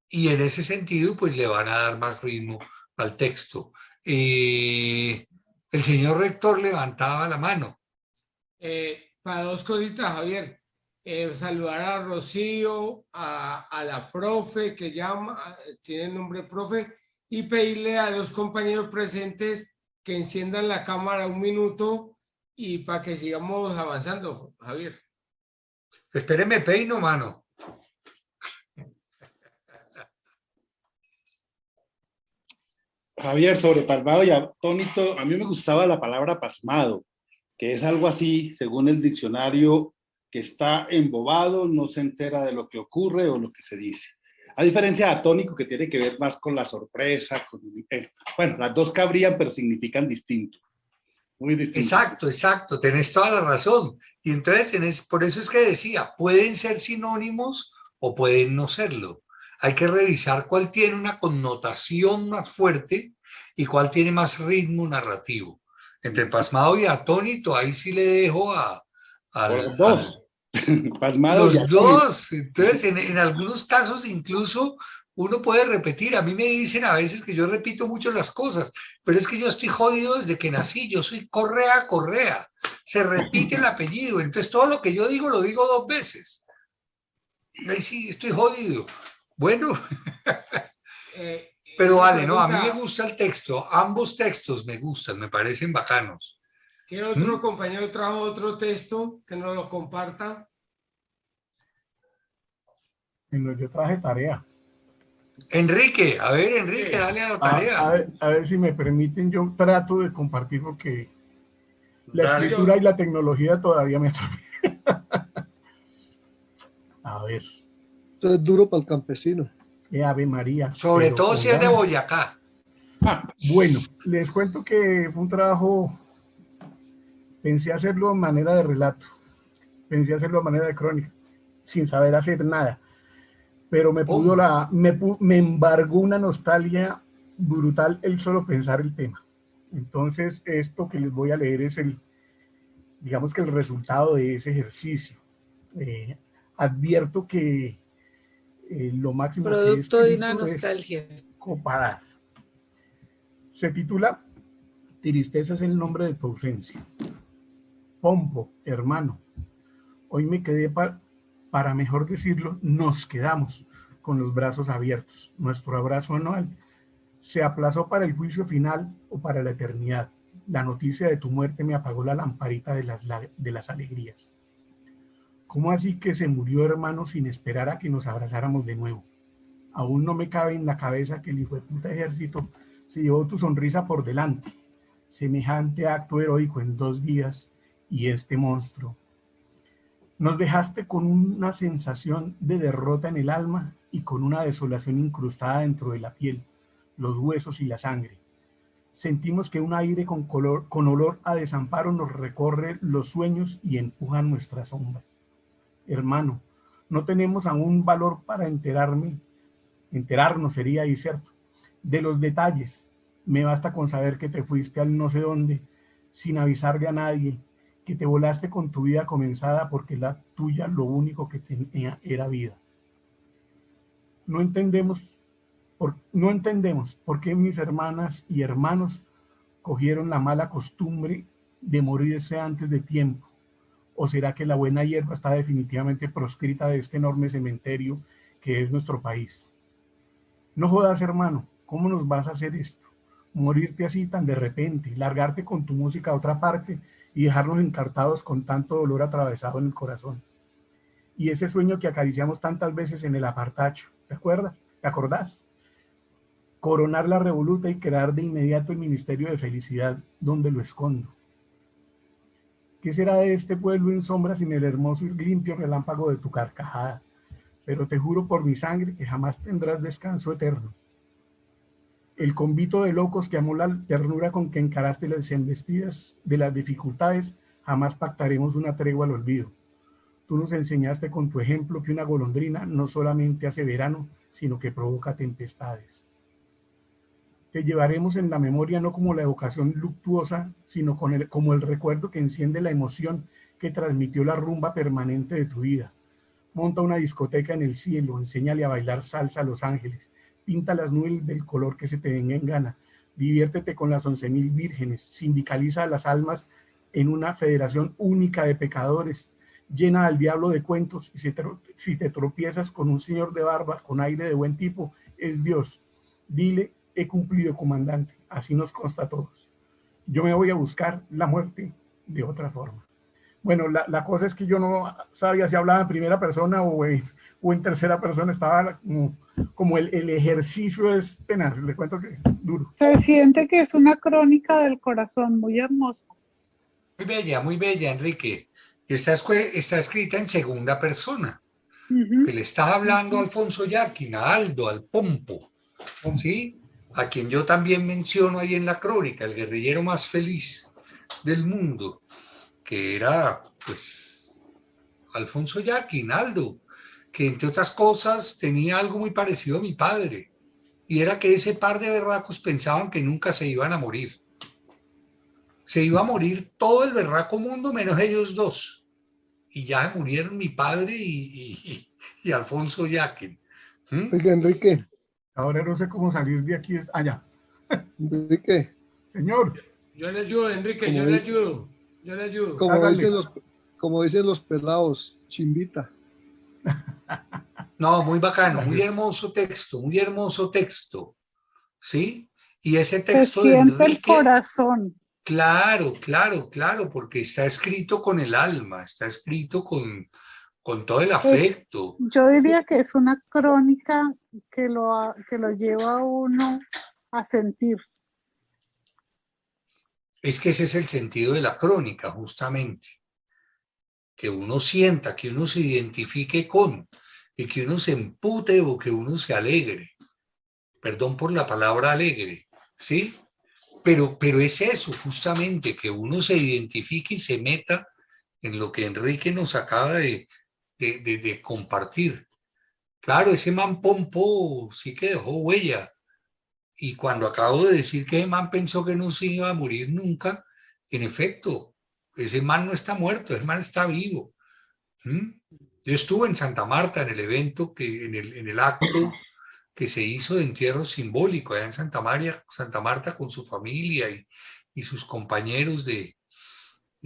Y en ese sentido, pues le van a dar más ritmo al texto. El señor rector levantaba la mano. Para dos cositas, Javier. Saludar a Rocío, a la profe que llama, tiene el nombre profe, y pedirle a los compañeros presentes que enciendan la cámara un minuto y para que sigamos avanzando, Javier. Espéreme, peino, mano. Javier, sobre pasmado y atónito, a mí me gustaba la palabra pasmado, que es algo así, según el diccionario, que está embobado, no se entera de lo que ocurre o lo que se dice. A diferencia de atónico, que tiene que ver más con la sorpresa, bueno, las dos cabrían, pero significan distinto. Muy distinto. Exacto, tenés toda la razón. Y entonces, por eso es que decía, pueden ser sinónimos o pueden no serlo. Hay que revisar cuál tiene una connotación más fuerte y cuál tiene más ritmo narrativo. Entre pasmado y atónito, ahí sí le dejo los dos. Pasmado los y dos. Entonces, en algunos casos incluso uno puede repetir. A mí me dicen a veces que yo repito mucho las cosas, pero es que yo estoy jodido desde que nací. Yo soy Correa. Se repite el apellido. Entonces, todo lo que yo digo lo digo dos veces. Ahí sí, estoy jodido. Bueno, pero una vale, no, a mí pregunta, me gusta el texto, ambos textos me gustan, me parecen bacanos. ¿qué otro compañero trajo otro texto que nos lo comparta? Bueno, yo traje tarea. Enrique, a ver, Enrique, dale a la tarea. A ver si me permiten, yo trato de compartir porque la Dale. escritura y la tecnología todavía me atrapan. A ver, Esto es duro para el campesino. Ave María. Sobre pero todo con si es de ganas. Boyacá. Bueno, les cuento que fue un trabajo, pensé hacerlo de manera de relato, pensé hacerlo de manera de crónica, sin saber hacer nada, pero ¿Cómo? me embargó una nostalgia brutal el solo pensar el tema. Entonces, esto que les voy a leer es digamos que el resultado de ese ejercicio. Advierto que lo máximo que he Producto de una escrito es nostalgia. comparar. Se titula Tristeza es el nombre de tu ausencia. Pompo, hermano, hoy me quedé para mejor decirlo, nos quedamos con los brazos abiertos. Nuestro abrazo anual se aplazó para el juicio final o para la eternidad. La noticia de tu muerte me apagó la lamparita de las alegrías. ¿Cómo así que se murió, hermano, sin esperar a que nos abrazáramos de nuevo? Aún no me cabe en la cabeza que el hijo de puta ejército se llevó tu sonrisa por delante. Semejante acto heroico en 2 días y este monstruo. Nos dejaste con una sensación de derrota en el alma y con una desolación incrustada dentro de la piel, los huesos y la sangre. Sentimos que un aire con olor a desamparo nos recorre los sueños y empuja nuestra sombra. Hermano, no tenemos aún valor para enterarnos sería ahí cierto, de los detalles. Me basta con saber que te fuiste al no sé dónde, sin avisarle a nadie, que te volaste con tu vida comenzada porque la tuya lo único que tenía era vida. No entendemos por qué mis hermanas y hermanos cogieron la mala costumbre de morirse antes de tiempo. ¿O será que la buena hierba está definitivamente proscrita de este enorme cementerio que es nuestro país? No jodas, hermano, ¿cómo nos vas a hacer esto? Morirte así tan de repente, largarte con tu música a otra parte y dejarnos encartados con tanto dolor atravesado en el corazón. Y ese sueño que acariciamos tantas veces en el apartacho, ¿te acuerdas? ¿Te acordás? Coronar la revoluta y crear de inmediato el Ministerio de Felicidad, donde lo escondo. ¿Qué será de este pueblo en sombra sin el hermoso y limpio relámpago de tu carcajada? Pero te juro por mi sangre que jamás tendrás descanso eterno. El convito de locos que amó la ternura con que encaraste las embestidas de las dificultades, jamás pactaremos una tregua al olvido. Tú nos enseñaste con tu ejemplo que una golondrina no solamente hace verano, sino que provoca tempestades. Te llevaremos en la memoria no como la evocación luctuosa, sino como el recuerdo que enciende la emoción que transmitió la rumba permanente de tu vida. Monta una discoteca en el cielo, enséñale a bailar salsa a los ángeles, pinta las nubes del color que se te venga en gana, diviértete con las 11,000 vírgenes, sindicaliza a las almas en una federación única de pecadores, llena al diablo de cuentos y si te tropiezas con un señor de barba, con aire de buen tipo, es Dios. Dile, he cumplido, comandante, así nos consta a todos. Yo me voy a buscar la muerte de otra forma. Bueno, la cosa es que yo no sabía si hablaba en primera persona o en tercera persona, estaba como el ejercicio es tenaz, le cuento que duro. Se siente que es una crónica del corazón, muy hermosa. Muy bella, Enrique. Está escrita en segunda persona. Que le estás hablando a Alfonso Yaqui, a Aldo, al Pompo, ¿sí? A quien yo también menciono ahí en la crónica, el guerrillero más feliz del mundo, que era, pues, Alfonso Yaqui, Aldo, que entre otras cosas tenía algo muy parecido a mi padre, y era que ese par de berracos pensaban que nunca se iban a morir. Se iba a morir todo el berraco mundo menos ellos dos, y ya murieron mi padre y Alfonso Yaqui. Oiga, Enrique. Ahora no sé cómo salir de aquí. Allá. Enrique. Señor. Yo le ayudo, Enrique, yo le ayudo. Como dicen los pelados, chimbita. No, muy bacano, muy hermoso texto, ¿sí? Y ese Se texto de siente el Enrique, corazón. claro, porque está escrito con el alma, está escrito con todo el Es, afecto. yo diría que es una crónica que lo lleva a uno a sentir. Es que ese es el sentido de la crónica, justamente. Que uno sienta, que uno se identifique con, y que uno se empute o que uno se alegre. Perdón por la palabra alegre, ¿sí? Pero es eso, justamente, que uno se identifique y se meta en lo que Enrique nos acaba de compartir. Claro, ese man Pompo sí que dejó huella. Y cuando acabo de decir que ese man pensó que no se iba a morir nunca, en efecto, ese man no está muerto, ese man está vivo. ¿Mm? Yo estuve en Santa Marta en el evento, en el acto que se hizo de entierro simbólico allá en Santa Marta con su familia y sus compañeros de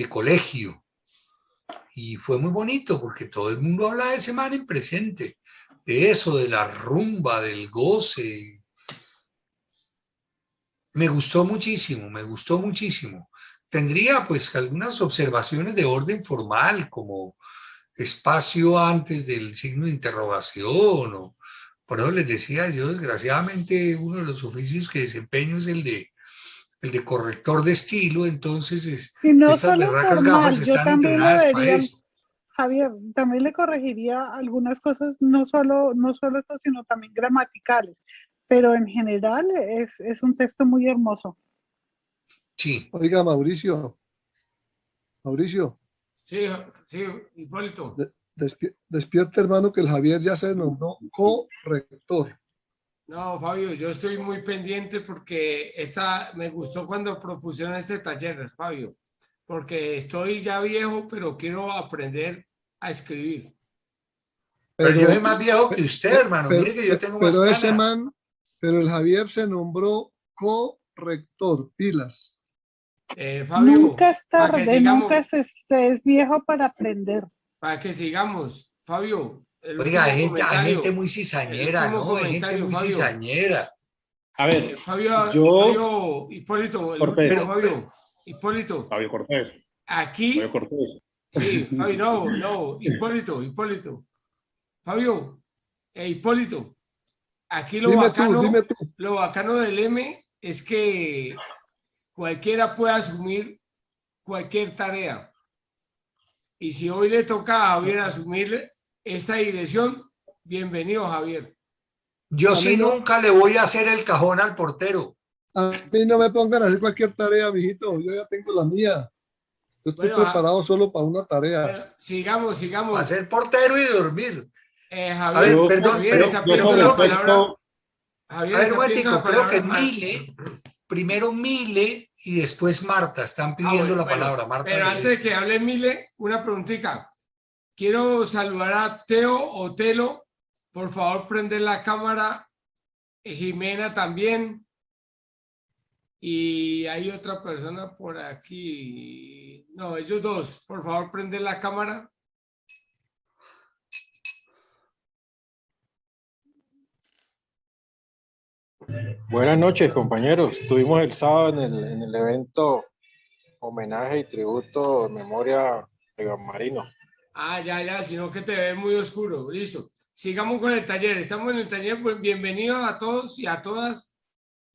colegio. Y fue muy bonito porque todo el mundo habla de ese man en presente, de eso, de la rumba, del goce. Me gustó muchísimo, me gustó muchísimo. Tendría pues algunas observaciones de orden formal, como espacio antes del signo de interrogación, o por eso les decía yo, desgraciadamente uno de los oficios que desempeño es el de corrector de estilo, entonces Y no estas solo berracas gafas formal, yo están también le entrenadas para vería, eso. Javier, también le corregiría algunas cosas, no solo esto, sino también gramaticales, pero en general es un texto muy hermoso. Sí. Oiga, Mauricio, Sí, sí, Hipólito. despierta, hermano, que el Javier ya se nombró corrector. No, Fabio, yo estoy muy pendiente porque me gustó cuando propusieron este taller, Fabio, porque estoy ya viejo, pero quiero aprender a escribir. Pero yo soy Pero, más viejo que usted, hermano. Mire que yo tengo más pero ese canas. man, pero el Javier se nombró corrector, pilas. Fabio, Nunca es para que tarde, sigamos, nunca se es viejo para aprender. para que sigamos, Fabio, el Oiga, último hay comentario, gente muy el cizañera, último ¿no? Hay gente comentario, muy Fabio. cizañera. A ver, Fabio, Hipólito, el Cortés. último, Fabio, Hipólito, Fabio Cortés. aquí, Fabio Cortés. sí, Fabio, no, Hipólito, Fabio, Hipólito, aquí Dime tú. lo bacano del M es que cualquiera puede asumir cualquier tarea. Y si hoy le toca a Javier asumir esta dirección, bienvenido, Javier. Yo A sí mí no, nunca le voy a hacer el cajón al portero. a mí no me pongan a hacer cualquier tarea, mijito. Yo ya tengo la mía. Yo estoy Bueno, preparado solo para una tarea. bueno, sigamos. Para ser portero y dormir. A Javier, ver, perdón, Javier pero está yo pidiendo sobre la el creo que... palabra. texto, Javier A ver, está un pidiendo la momentico, creo que palabra. primero Mile y después Marta están pidiendo la palabra. Marta pero antes de que hable Mile, una preguntita. Quiero saludar a Teo Otelo. Por favor, prende la cámara. Jimena también. Y hay otra persona por aquí. No, ellos dos. Por favor, prende la cámara. Buenas noches, compañeros. Estuvimos el sábado en el evento homenaje y tributo en memoria de Gammarino. Ah, ya, sino que te ve muy oscuro. Listo. Sigamos con el taller. Estamos en el taller. Pues bienvenidos a todos y a todas.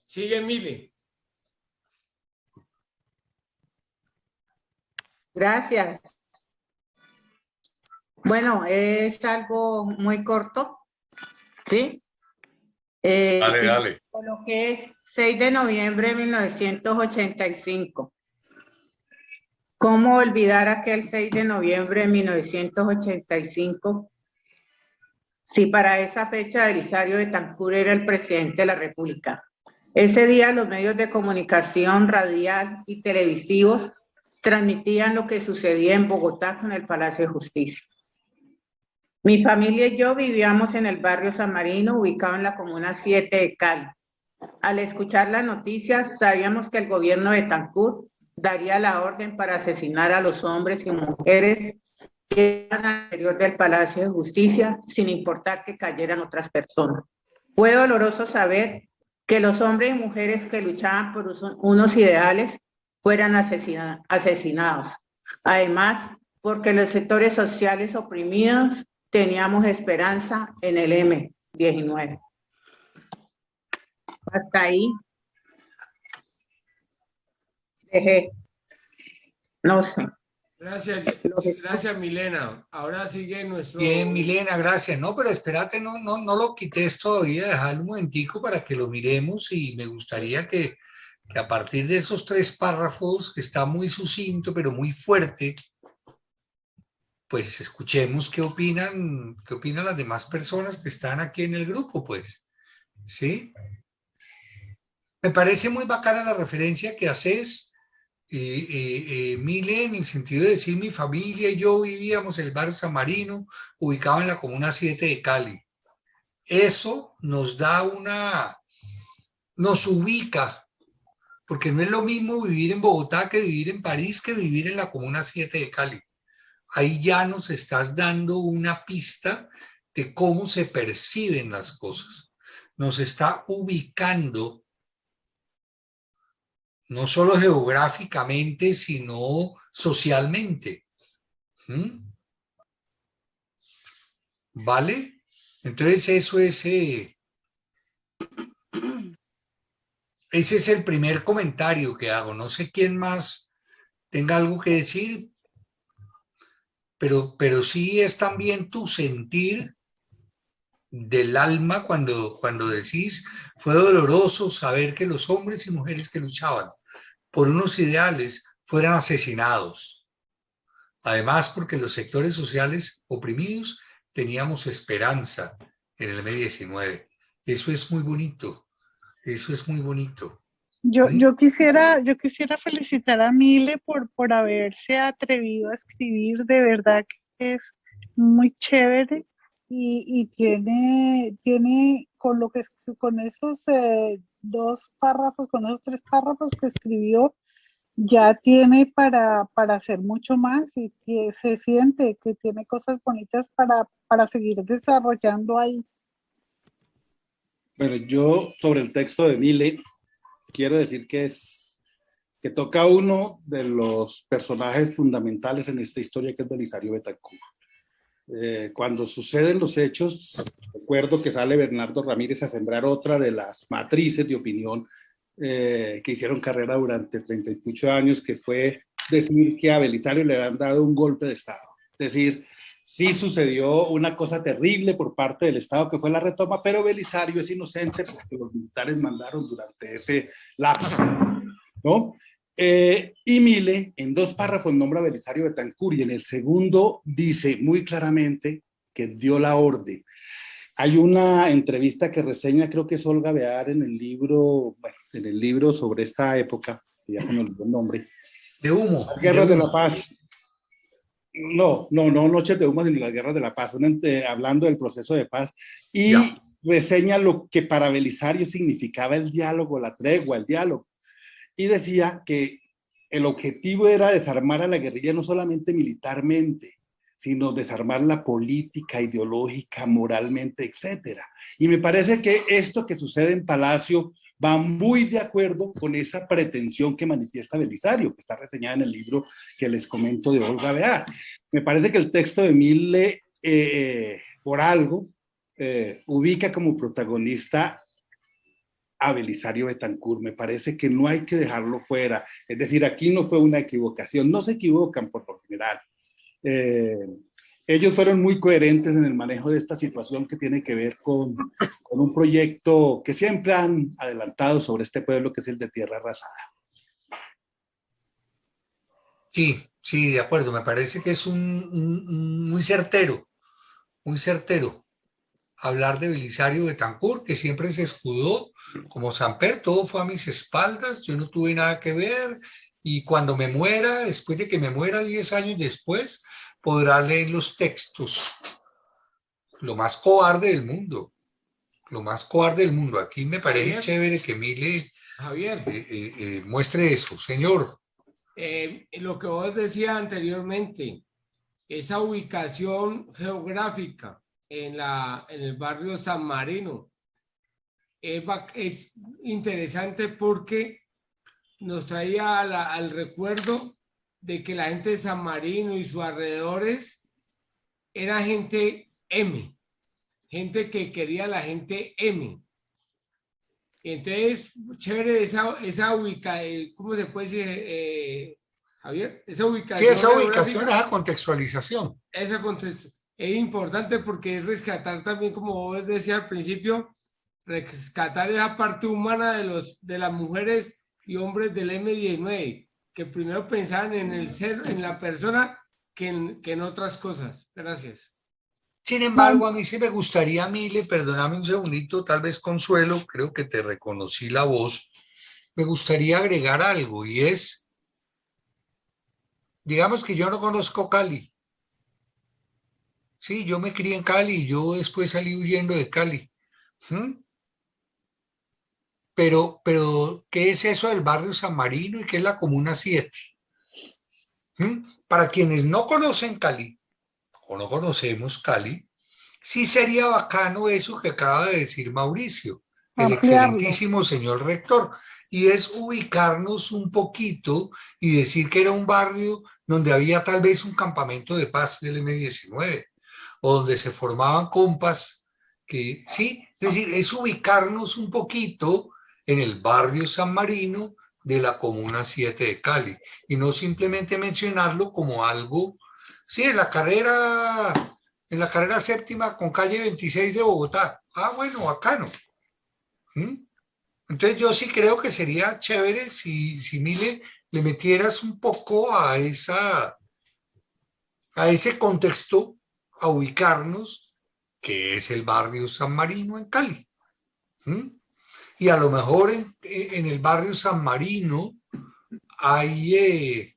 Sigue Mile. Gracias. Bueno, es algo muy corto, ¿sí? Dale. Con lo que es 6 de noviembre de 1985. ¿Cómo olvidar aquel 6 de noviembre de 1985? Si para esa fecha Belisario Betancur era el presidente de la República. Ese día los medios de comunicación radial y televisivos transmitían lo que sucedía en Bogotá con el Palacio de Justicia. Mi familia y yo vivíamos en el barrio San Marino, ubicado en la comuna 7 de Cali. Al escuchar las noticias, sabíamos que el gobierno de Betancur daría la orden para asesinar a los hombres y mujeres llegaban al interior del Palacio de Justicia sin importar que cayeran otras personas. Fue doloroso saber que los hombres y mujeres que luchaban por unos ideales fueran asesinados. Además, porque los sectores sociales oprimidos teníamos esperanza en el M-19. Hasta ahí dejé. No sé. Gracias, Milena. Ahora sigue nuestro... Bien, Milena, gracias. No, pero espérate, no lo quites todavía, déjalo un momentico para que lo miremos y me gustaría que a partir de esos 3 párrafos, que está muy sucinto, pero muy fuerte, pues escuchemos qué opinan las demás personas que están aquí en el grupo, pues, ¿sí? Me parece muy bacana la referencia que haces, Mile, en el sentido de decir mi familia y yo vivíamos en el barrio San Marino, ubicado en la Comuna 7 de Cali. Eso nos nos ubica, porque no es lo mismo vivir en Bogotá que vivir en París, que vivir en la Comuna 7 de Cali. Ahí ya nos estás dando una pista de cómo se perciben las cosas. Nos está ubicando no solo geográficamente, sino socialmente. ¿Vale? Entonces ese es el primer comentario que hago. No sé quién más tenga algo que decir, pero sí es también tu sentir del alma cuando decís, fue doloroso saber que los hombres y mujeres que luchaban por unos ideales fueran asesinados. Además, porque los sectores sociales oprimidos teníamos esperanza en el M-19. Eso es muy bonito. Eso es muy bonito. Yo quisiera felicitar a Mile por haberse atrevido a escribir. De verdad que es muy chévere y tiene con esos 2 párrafos, con esos 3 párrafos que escribió, ya tiene para hacer mucho más y que se siente que tiene cosas bonitas para seguir desarrollando ahí. Bueno, yo sobre el texto de Mile quiero decir que toca uno de los personajes fundamentales en esta historia, que es Belisario Betancur. Cuando suceden los hechos, recuerdo que sale Bernardo Ramírez a sembrar otra de las matrices de opinión que hicieron carrera durante 38 años, que fue decir que a Belisario le habían dado un golpe de Estado. Es decir, sí sucedió una cosa terrible por parte del Estado, que fue la retoma, pero Belisario es inocente porque los militares mandaron durante ese lapso, ¿no? Y Mile, en 2 párrafos, nombra a Belisario Betancur y en el segundo dice muy claramente que dio la orden. Hay una entrevista que reseña, creo que es Olga Bear, en el libro sobre esta época, que ya se me olvidó el nombre. De humo. Las guerras de la paz. No, Noches de humo, sino las guerras de la paz, hablando del proceso de paz, y reseña lo que para Belisario significaba el diálogo, la tregua, el diálogo. Y decía que el objetivo era desarmar a la guerrilla no solamente militarmente, sino desarmarla política, ideológica, moralmente, etcétera. Y me parece que esto que sucede en Palacio va muy de acuerdo con esa pretensión que manifiesta Belisario, que está reseñada en el libro que les comento de Olga Bear. Me parece que el texto de Mile, por algo, ubica como protagonista a Belisario Betancur. Me parece que no hay que dejarlo fuera. Es decir, aquí no fue una equivocación. No se equivocan por lo general. Ellos fueron muy coherentes en el manejo de esta situación que tiene que ver con un proyecto que siempre han adelantado sobre este pueblo, que es el de Tierra Arrasada. Sí, de acuerdo. Me parece que es muy certero hablar de Belisario Betancur, que siempre se escudó como Samper, todo fue a mis espaldas, yo no tuve nada que ver, y cuando me muera, después de que me muera 10 años después, podrá leer los textos. Lo más cobarde del mundo. Aquí me parece Javier, chévere que Mile muestre eso. Señor. Lo que vos decías anteriormente, esa ubicación geográfica en el barrio San Marino es interesante porque nos traía al recuerdo de que la gente de San Marino y sus alrededores era gente M, gente que quería a la gente M. Entonces, chévere esa ubicación, ¿cómo se puede decir, Javier? Esa ubicación. Sí, esa ubicación, esa contextualización. Esa contextualización es importante porque es rescatar también, como vos decías al principio, rescatar esa parte humana de las mujeres y hombres del M19, que primero pensaban en el ser, en la persona, que en otras cosas. Gracias. Sin embargo, a mí sí me gustaría, Mile, perdóname un segundito, tal vez Consuelo, creo que te reconocí la voz, me gustaría agregar algo y es, digamos que yo no conozco Cali. Sí, yo me crié en Cali y yo después salí huyendo de Cali. Pero, ¿qué es eso del barrio San Marino y qué es la Comuna 7? Para quienes no conocen Cali, o no conocemos Cali, sí sería bacano eso que acaba de decir Mauricio, el excelentísimo señor rector, y es ubicarnos un poquito y decir que era un barrio donde había tal vez un campamento de paz del M19, o donde se formaban compas, que sí, es decir, es ubicarnos un poquito en el barrio San Marino de la Comuna 7 de Cali, y no simplemente mencionarlo como algo, sí, en la carrera séptima con calle 26 de Bogotá. Ah, bueno, bacano. Entonces yo sí creo que sería chévere si Mile le metieras un poco a ese contexto, a ubicarnos, que es el barrio San Marino en Cali. Y a lo mejor en el barrio San Marino hay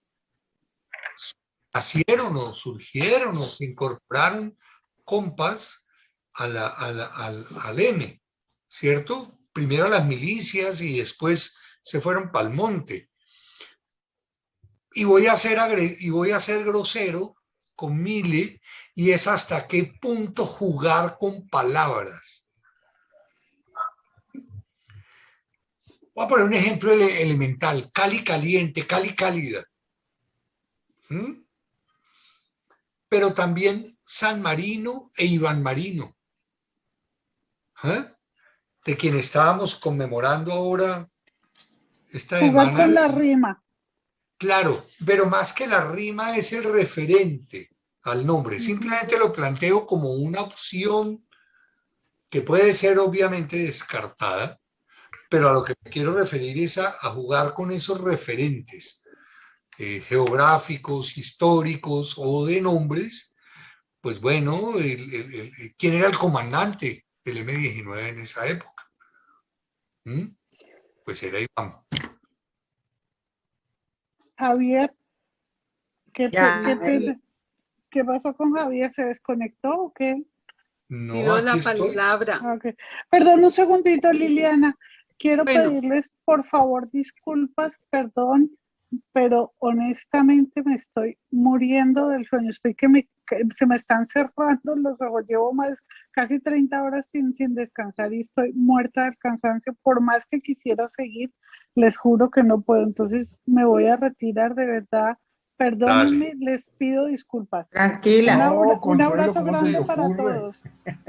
nacieron o surgieron o se incorporaron compas al M, ¿cierto? Primero a las milicias y después se fueron para el monte. Y voy a ser grosero con Mile, y es hasta qué punto jugar con palabras. Voy a poner un ejemplo elemental: Cali caliente, Cali cálida. Pero también San Marino e Iván Marino, de quien estábamos conmemorando ahora esta semana. Jugar con la rima. Claro, pero más que la rima es el referente al nombre. Simplemente lo planteo como una opción que puede ser obviamente descartada, pero a lo que me quiero referir es a jugar con esos referentes geográficos, históricos o de nombres. Pues bueno, ¿quién era el comandante del M19 en esa época? Pues era Iván. Javier, ¿qué pasó con Javier? ¿Se desconectó o qué? No, pido la estoy. palabra. Okay. Perdón, un segundito, Liliana. Quiero pedirles, por favor, disculpas, perdón, pero honestamente me estoy muriendo del sueño. Estoy que se me están cerrando los ojos. Llevo casi 30 horas sin descansar y estoy muerta del cansancio. Por más que quisiera seguir, les juro que no puedo. Entonces me voy a retirar, de verdad. Perdónenme, les pido disculpas. Tranquila. Un abrazo grande para todos.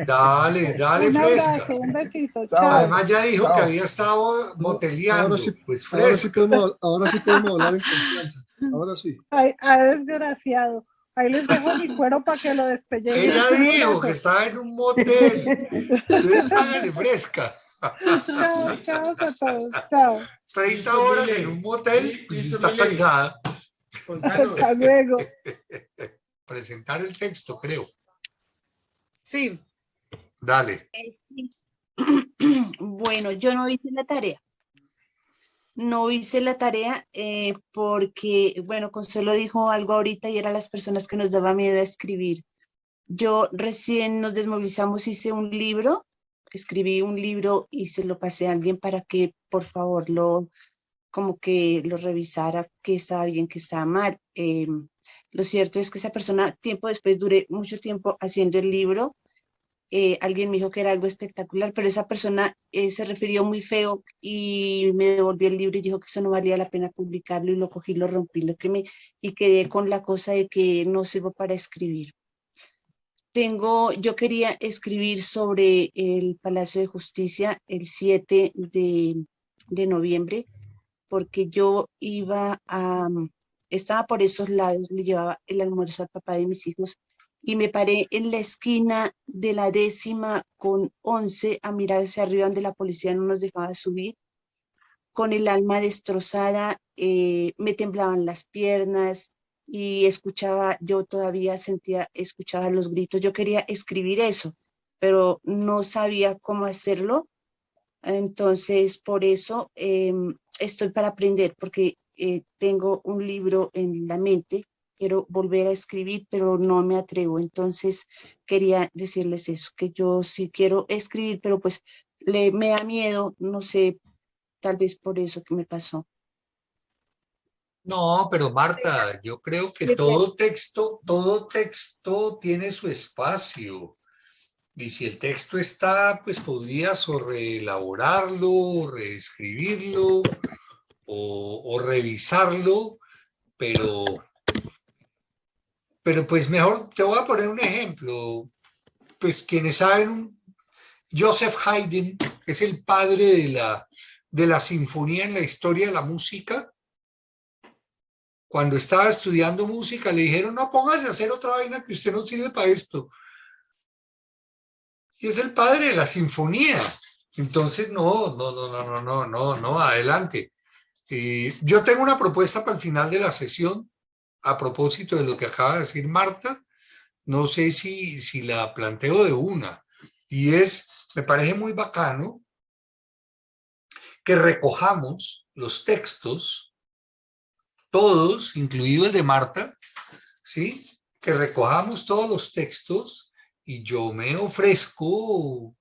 Dale, fresca. Un besito. Chao. Además ya dijo que había estado moteleando. Pues fresca. Ahora sí podemos hablar en confianza. Ahora sí. Ay, desgraciado. Ahí les dejo mi cuero para que lo despelleen. Ella dijo que estaba en un motel. Entonces hágale fresca. Chao a todos. Chao. 30 horas en un motel, pues está cansada. Hasta luego. Presentar el texto, creo. Sí. Dale. Bueno, yo no hice la tarea. No hice la tarea porque, bueno, Consuelo dijo algo ahorita y eran las personas que nos daba miedo a escribir. Yo recién nos desmovilizamos, hice un libro, escribí un libro y se lo pasé a alguien para que, por favor, como que lo revisara, que estaba bien, que estaba mal. Lo cierto es que esa persona, tiempo después, duré mucho tiempo haciendo el libro. Alguien me dijo que era algo espectacular, pero esa persona se refirió muy feo y me devolvió el libro y dijo que eso no valía la pena publicarlo y lo cogí, lo rompí, y quedé con la cosa de que no sirvo para escribir. Yo quería escribir sobre el Palacio de Justicia el 7 de noviembre, porque yo estaba por esos lados, le llevaba el almuerzo al papá de mis hijos y me paré en la esquina de la 10ª con 11 a mirar hacia arriba donde la policía no nos dejaba subir, con el alma destrozada, me temblaban las piernas y yo todavía escuchaba los gritos. Yo quería escribir eso, pero no sabía cómo hacerlo. Entonces, por eso estoy para aprender, porque tengo un libro en la mente, quiero volver a escribir, pero no me atrevo. Entonces, quería decirles eso, que yo sí quiero escribir, pero pues me da miedo, no sé, tal vez por eso que me pasó. No, pero Marta, yo creo que todo texto tiene su espacio. Y si el texto está, pues podrías o reelaborarlo, reescribirlo o revisarlo, pero pues mejor, te voy a poner un ejemplo. Pues quienes saben, Joseph Haydn, que es el padre de la sinfonía en la historia de la música, cuando estaba estudiando música le dijeron, no, póngase a hacer otra vaina que usted no sirve para esto. Y es el padre de la sinfonía. Entonces, no, adelante. Yo tengo una propuesta para el final de la sesión a propósito de lo que acaba de decir Marta. No sé si la planteo de una. Y me parece muy bacano que recojamos los textos, todos, incluido el de Marta, ¿sí? Que recojamos todos los textos y yo me ofrezco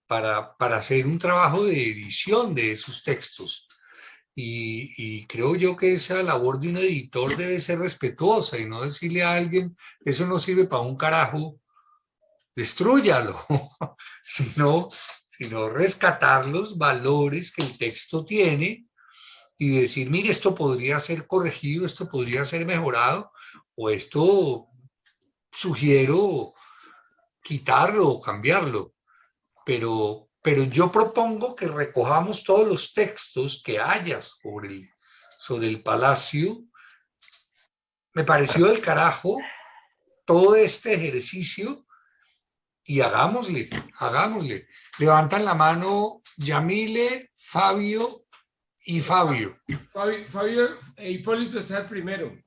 para hacer un trabajo de edición de esos textos. Y creo yo que esa labor de un editor debe ser respetuosa y no decirle a alguien, eso no sirve para un carajo, destrúyalo, sino rescatar los valores que el texto tiene y decir, mire, esto podría ser corregido, esto podría ser mejorado, o esto sugiero quitarlo o cambiarlo. Pero yo propongo que recojamos todos los textos que haya sobre el palacio. Me pareció del carajo todo este ejercicio y hagámosle. Levantan la mano Yamile, Fabio y Fabio. Fabio e Hipólito está el primero.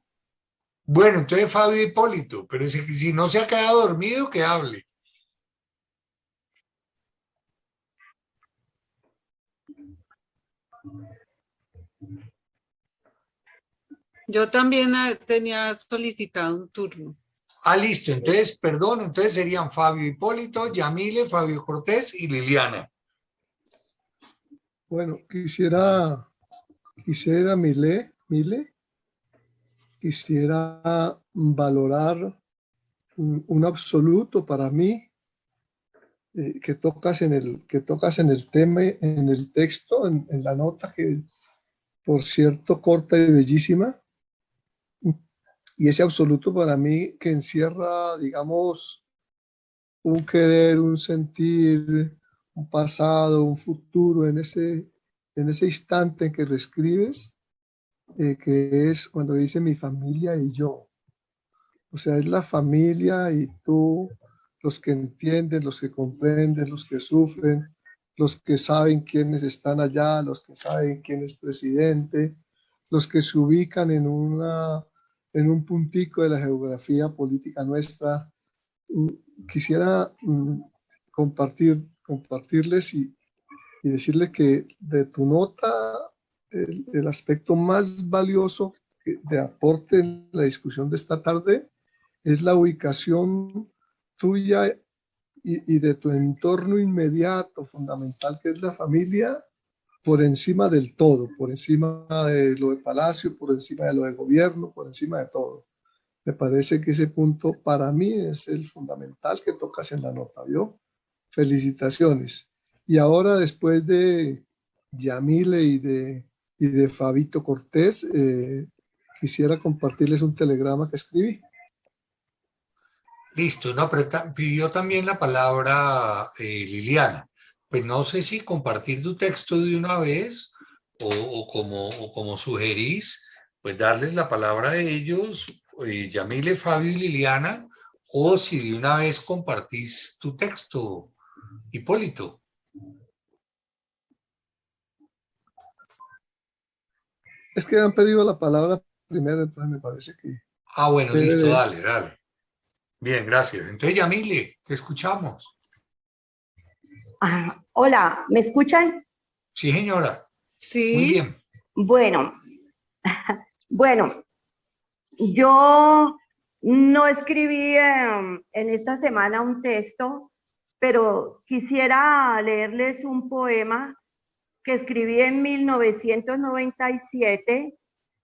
Bueno, entonces Fabio e Hipólito, pero si no se ha quedado dormido, que hable. Yo también tenía solicitado un turno. Listo. Entonces, perdón, entonces serían Fabio Hipólito, Yamile, Fabio Cortés y Liliana. Bueno, quisiera Mile, quisiera valorar un absoluto para mí que tocas en el tema, en el texto, en la nota, que por cierto corta y bellísima. Y ese absoluto para mí que encierra, digamos, un querer, un sentir, un pasado, un futuro en ese instante en que lo escribes, que es cuando dice mi familia y yo. O sea, es la familia y tú, los que entienden, los que comprenden, los que sufren, los que saben quiénes están allá, los que saben quién es presidente, los que se ubican en un puntico de la geografía política nuestra. Quisiera compartirles y decirles que de tu nota, el aspecto más valioso de aporte en la discusión de esta tarde es la ubicación tuya y de tu entorno inmediato, fundamental, que es la familia, por encima del todo, por encima de lo de Palacio, por encima de lo de gobierno, por encima de todo. Me parece que ese punto para mí es el fundamental que tocas en la nota, ¿vio? Felicitaciones. Y ahora, después de Yamile y de Fabito Cortés, quisiera compartirles un telegrama que escribí. Listo, no, pero pidió también la palabra Liliana. Pues no sé si compartir tu texto de una vez o como sugerís, pues darles la palabra a ellos, Yamile, Fabio y Liliana, o si de una vez compartís tu texto, Hipólito. Es que han pedido la palabra primero, entonces me parece que... Ah, bueno, listo, dale, dale. Bien, gracias. Entonces, Yamile, te escuchamos. Hola, ¿me escuchan? Sí, señora. Sí. Muy bien. Bueno, yo no escribí en esta semana un texto, pero quisiera leerles un poema que escribí en 1997,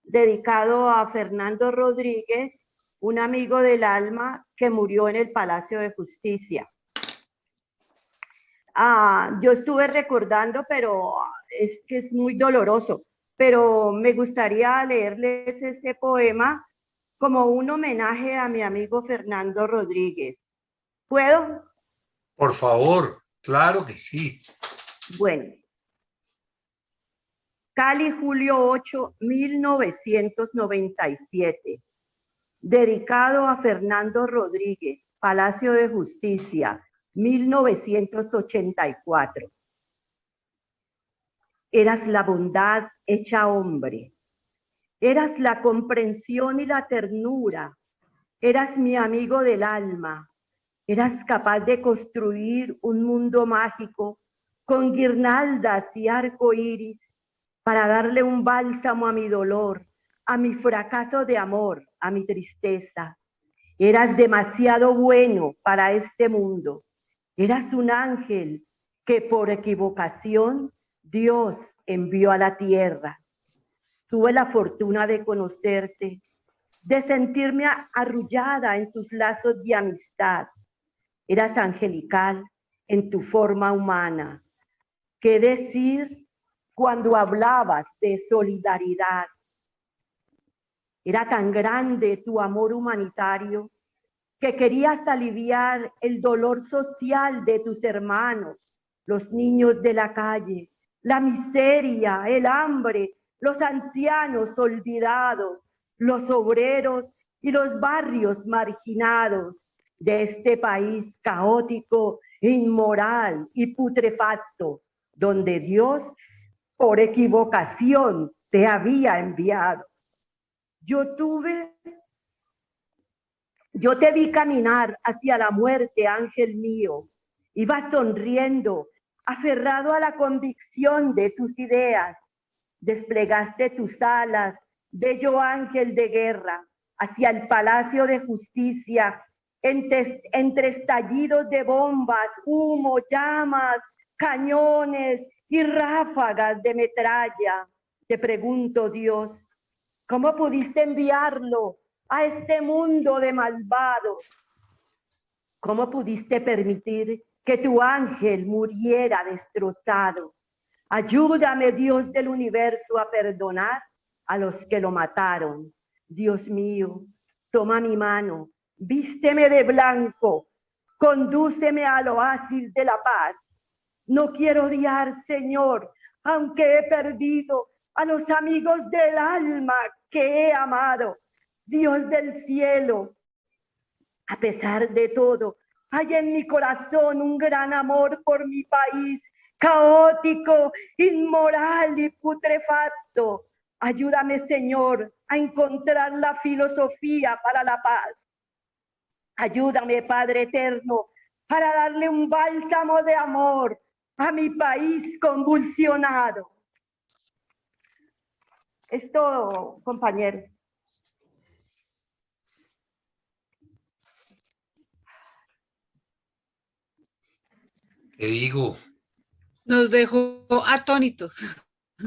dedicado a Fernando Rodríguez, un amigo del alma que murió en el Palacio de Justicia. Yo estuve recordando, pero es que es muy doloroso, pero me gustaría leerles este poema como un homenaje a mi amigo Fernando Rodríguez. ¿Puedo? Por favor, claro que sí. Bueno. Cali, julio 8, 1997. Dedicado a Fernando Rodríguez, Palacio de Justicia, 1984. Eras la bondad hecha hombre. Eras la comprensión y la ternura. Eras mi amigo del alma. Eras capaz de construir un mundo mágico con guirnaldas y arco iris para darle un bálsamo a mi dolor, a mi fracaso de amor, a mi tristeza. Eras demasiado bueno para este mundo. Eras un ángel que por equivocación Dios envió a la tierra. Tuve la fortuna de conocerte, de sentirme arrullada en tus lazos de amistad. Eras angelical en tu forma humana. ¿Qué decir cuando hablabas de solidaridad? Era tan grande tu amor humanitario que querías aliviar el dolor social de tus hermanos, los niños de la calle, la miseria, el hambre, los ancianos olvidados, los obreros y los barrios marginados de este país caótico, inmoral y putrefacto, donde Dios por equivocación te había enviado. Yo te vi caminar hacia la muerte, ángel mío. Ibas sonriendo, aferrado a la convicción de tus ideas. Desplegaste tus alas, bello ángel de guerra, hacia el Palacio de Justicia, entre estallidos de bombas, humo, llamas, cañones y ráfagas de metralla. Te pregunto, Dios, ¿cómo pudiste enviarlo a este mundo de malvados? ¿Cómo pudiste permitir que tu ángel muriera destrozado? Ayúdame, Dios del universo, a perdonar a los que lo mataron. Dios mío, toma mi mano, vísteme de blanco, condúceme al oasis de la paz. No quiero odiar, Señor, aunque he perdido a los amigos del alma que he amado. Dios del cielo, a pesar de todo, hay en mi corazón un gran amor por mi país, caótico, inmoral y putrefacto. Ayúdame, Señor, a encontrar la filosofía para la paz. Ayúdame, Padre eterno, para darle un bálsamo de amor a mi país convulsionado. Es todo, compañeros. ¿Qué digo? Nos dejó atónitos.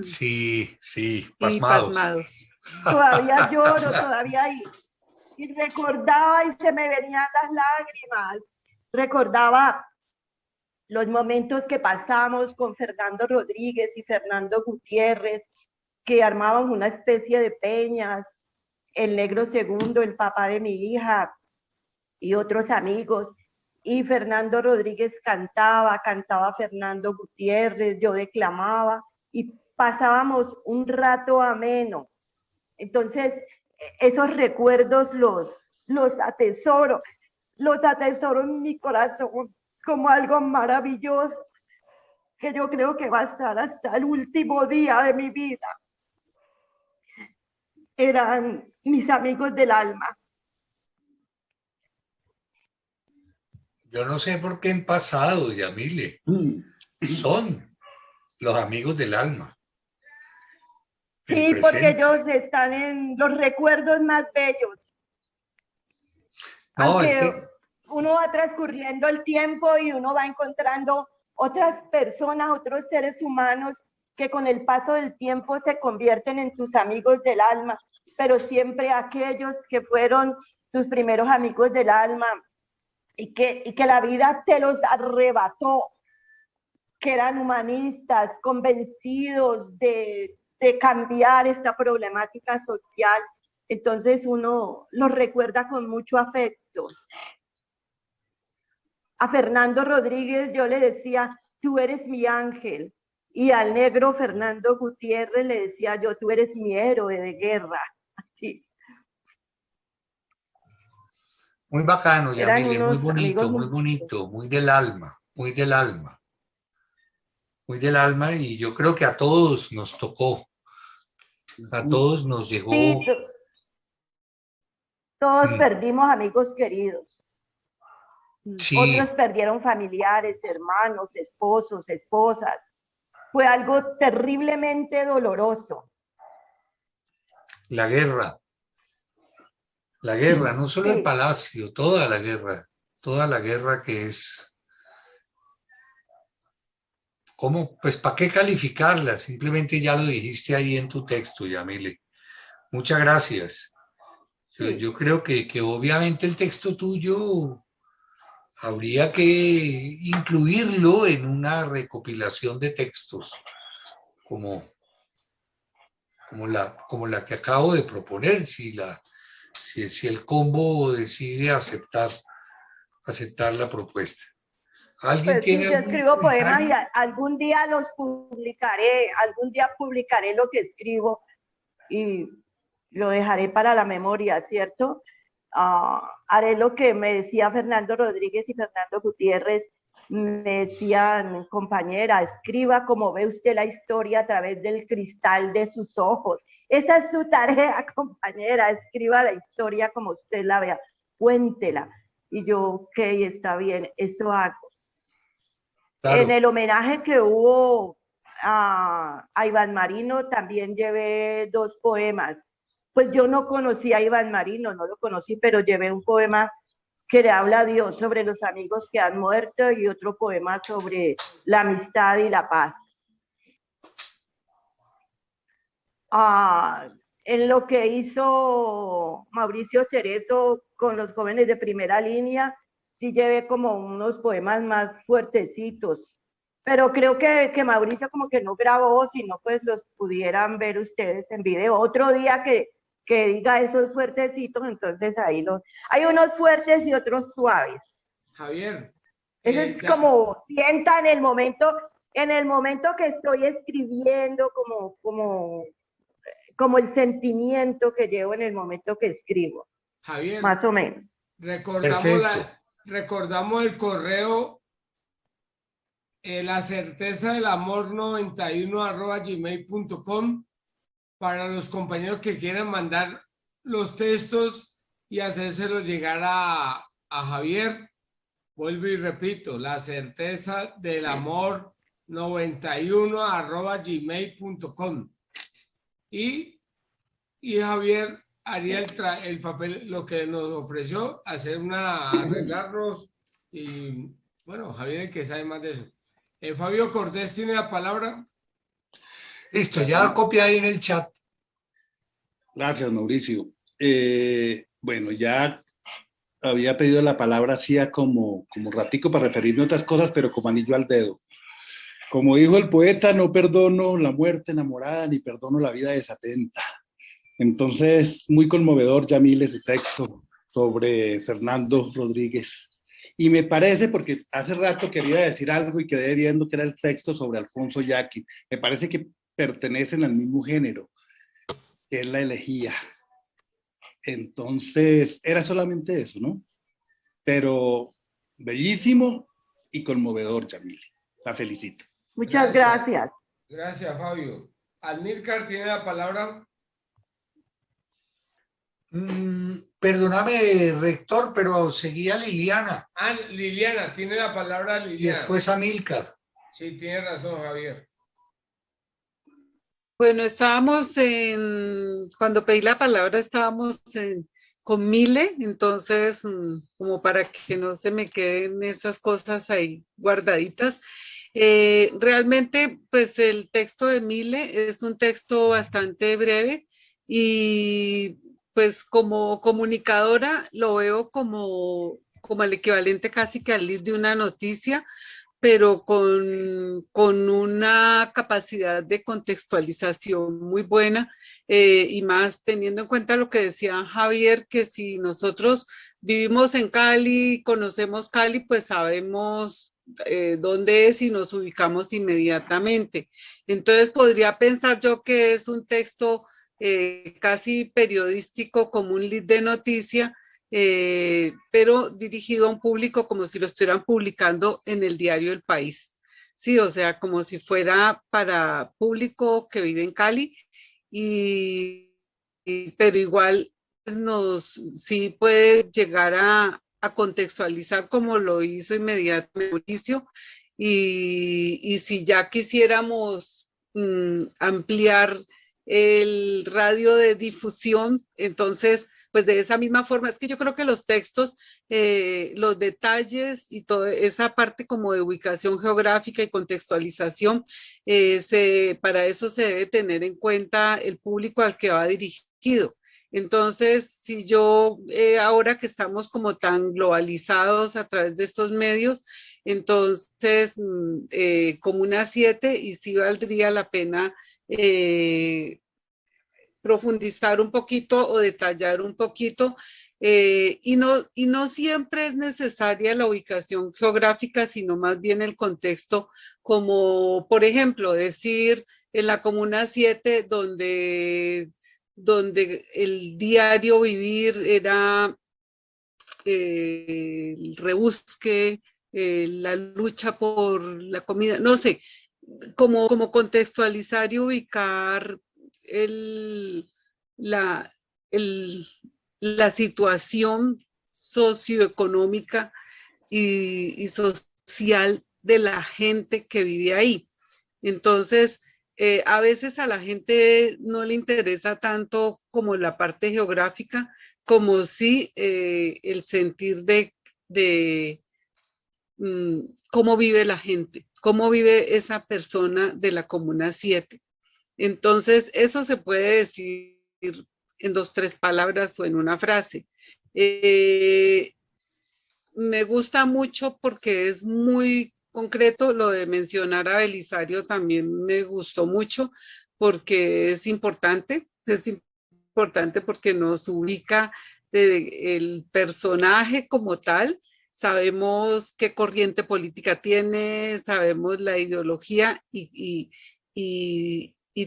Sí, sí, Y pasmados. pasmados. Todavía lloro, todavía y recordaba y se me venían las lágrimas. Recordaba los momentos que pasamos con Fernando Rodríguez y Fernando Gutiérrez, que armaban una especie de peñas, el Negro Segundo, el papá de mi hija y otros amigos. Y Fernando Rodríguez cantaba Fernando Gutiérrez, yo declamaba y pasábamos un rato ameno. Entonces, esos recuerdos los atesoro en mi corazón como algo maravilloso que yo creo que va a estar hasta el último día de mi vida. Eran mis amigos del alma. Yo no sé por qué en pasado, Yamile. Son los amigos del alma. Sí, porque ellos están en los recuerdos más bellos. No, aunque uno va transcurriendo el tiempo y uno va encontrando otras personas, otros seres humanos que con el paso del tiempo se convierten en tus amigos del alma, pero siempre aquellos que fueron tus primeros amigos del alma y que la vida te los arrebató, que eran humanistas, convencidos de cambiar esta problemática social. Entonces uno los recuerda con mucho afecto. A Fernando Rodríguez yo le decía, tú eres mi ángel. Y al negro Fernando Gutiérrez le decía yo, tú eres mi héroe de guerra. Así. Muy bacano, Yamile, muy bonito, muy bonito, muy del alma, muy del alma. Muy del alma, y yo creo que a todos nos tocó, a todos nos llegó. Sí, todos perdimos amigos queridos. Sí. Otros perdieron familiares, hermanos, esposos, esposas. Fue algo terriblemente doloroso. La guerra, no solo el palacio, toda la guerra que es, ¿cómo? Pues ¿para qué calificarla? Simplemente ya lo dijiste ahí en tu texto, Yamile. Muchas gracias. Yo creo que obviamente el texto tuyo habría que incluirlo en una recopilación de textos, como la que acabo de proponer, si el combo decide aceptar la propuesta. ¿Alguien pues tiene sí, yo algún escribo poemas comentario? y algún día los publicaré, algún día publicaré lo que escribo y lo dejaré para la memoria, ¿cierto? Haré lo que me decía Fernando Rodríguez y Fernando Gutiérrez, me decían, compañera, escriba como ve usted la historia a través del cristal de sus ojos. Esa es su tarea, compañera, escriba la historia como usted la vea, cuéntela. Y yo, ok, está bien, eso hago. Claro. En el homenaje que hubo a Iván Marino también llevé 2 poemas. Pues yo no conocí a Iván Marino, no lo conocí, pero llevé un poema que le habla a Dios sobre los amigos que han muerto y otro poema sobre la amistad y la paz. En lo que hizo Mauricio Cerezo con los jóvenes de primera línea, sí llevé como unos poemas más fuertecitos, pero creo que Mauricio como que no grabó, sino pues los pudieran ver ustedes en video. Otro día que diga esos fuertecitos, entonces ahí hay unos fuertes y otros suaves. Javier. Eso es como sienta en el momento que estoy escribiendo, como el sentimiento que llevo en el momento que escribo. Javier. Más o menos. Recordamos el correo la certeza del amor 91@gmail.com para los compañeros que quieran mandar los textos y hacérselos llegar a Javier. Vuelvo y repito, la certeza del amor 91@gmail.com y Javier haría el papel, lo que nos ofreció, arreglarnos y bueno, Javier el que sabe más de eso. Fabio Cortés tiene la palabra. Listo, ya copia ahí en el chat. Gracias, Mauricio. Bueno, ya había pedido la palabra hacía como ratico para referirme a otras cosas, pero como anillo al dedo. Como dijo el poeta, no perdono la muerte enamorada ni perdono la vida desatenta. Entonces, muy conmovedor, Yamile, su texto sobre Fernando Rodríguez. Y me parece, porque hace rato quería decir algo y quedé viendo que era el texto sobre Alfonso Yaqui. Me parece que pertenecen al mismo género, que es la elegía. Entonces, era solamente eso, ¿no? Pero bellísimo y conmovedor, Yamile. La felicito. Muchas gracias. Gracias, Fabio. Almílcar tiene la palabra. Perdóname, rector, pero seguía Liliana. Ah, Liliana, tiene la palabra Liliana. Y después Amílcar. Sí, tiene razón, Javier. Bueno, cuando pedí la palabra con Mile, entonces, como para que no se me queden esas cosas ahí guardaditas. Realmente, pues el texto de Mile es un texto bastante breve y pues como comunicadora lo veo como el equivalente casi que al lead de una noticia, pero con una capacidad de contextualización muy buena, y más teniendo en cuenta lo que decía Javier, que si nosotros vivimos en Cali, conocemos Cali, pues sabemos dónde es y nos ubicamos inmediatamente. Entonces podría pensar yo que es un texto casi periodístico, como un lead de noticia, pero dirigido a un público como si lo estuvieran publicando en el diario El País. Sí, o sea, como si fuera para público que vive en Cali, pero igual sí puede llegar a contextualizar como lo hizo inmediatamente Mauricio, y si ya quisiéramos ampliar el radio de difusión, entonces, pues de esa misma forma, es que yo creo que los textos, los detalles y toda esa parte como de ubicación geográfica y contextualización, para eso se debe tener en cuenta el público al que va dirigido. Entonces, si yo, ahora que estamos como tan globalizados a través de estos medios, entonces, Comuna 7, y sí valdría la pena profundizar un poquito o detallar un poquito, y no siempre es necesaria la ubicación geográfica, sino más bien el contexto, como por ejemplo decir en la Comuna 7 donde el diario vivir era el rebusque, la lucha por la comida, no sé, como contextualizar y ubicar la, la situación socioeconómica y social de la gente que vive ahí. Entonces, a veces a la gente no le interesa tanto como la parte geográfica, como sí el sentir de cómo vive la gente, cómo vive esa persona de la Comuna 7. Entonces, eso se puede decir en 2, 3 palabras o en una frase. Me gusta mucho porque es muy concreto. Lo de mencionar a Belisario también me gustó mucho porque es importante porque nos ubica el personaje como tal. Sabemos qué corriente política tiene, sabemos la ideología y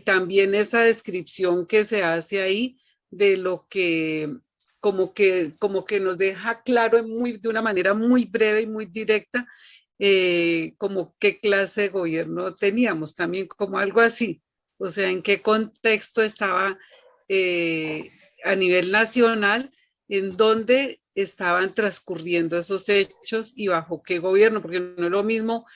también esa descripción que se hace ahí de lo que como que nos deja claro de una manera muy breve y muy directa, como qué clase de gobierno teníamos, también como algo así, o sea, en qué contexto estaba a nivel nacional, en dónde estaban transcurriendo esos hechos y bajo qué gobierno, porque no es lo mismo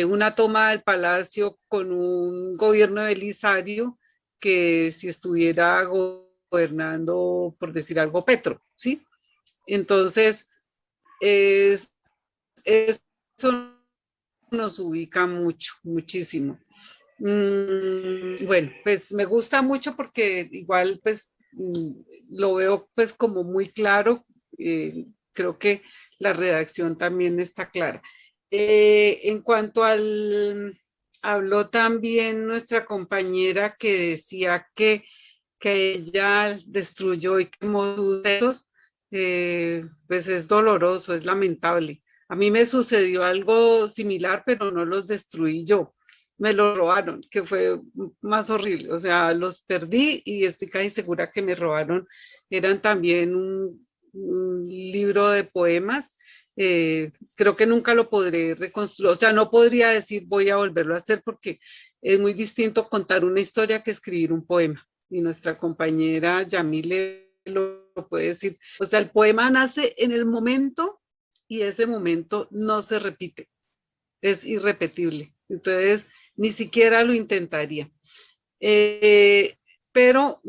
una toma del palacio con un gobierno de Belisario que si estuviera gobernando, por decir algo, Petro, ¿sí? Entonces, eso nos ubica mucho, muchísimo. Bueno, pues me gusta mucho porque igual pues lo veo pues como muy claro. Creo que la redacción también está clara. En cuanto habló también nuestra compañera que decía que ella destruyó y quemó sus dedos, pues es doloroso, es lamentable. A mí me sucedió algo similar, pero no los destruí yo. Me los robaron, que fue más horrible. O sea, los perdí y estoy casi segura que me robaron. Eran también un libro de poemas. Creo que nunca lo podré reconstruir. O sea, no podría decir voy a volverlo a hacer porque es muy distinto contar una historia que escribir un poema. Y nuestra compañera Yamile lo puede decir. O sea, el poema nace en el momento y ese momento no se repite. Es irrepetible. Entonces, ni siquiera lo intentaría. Pero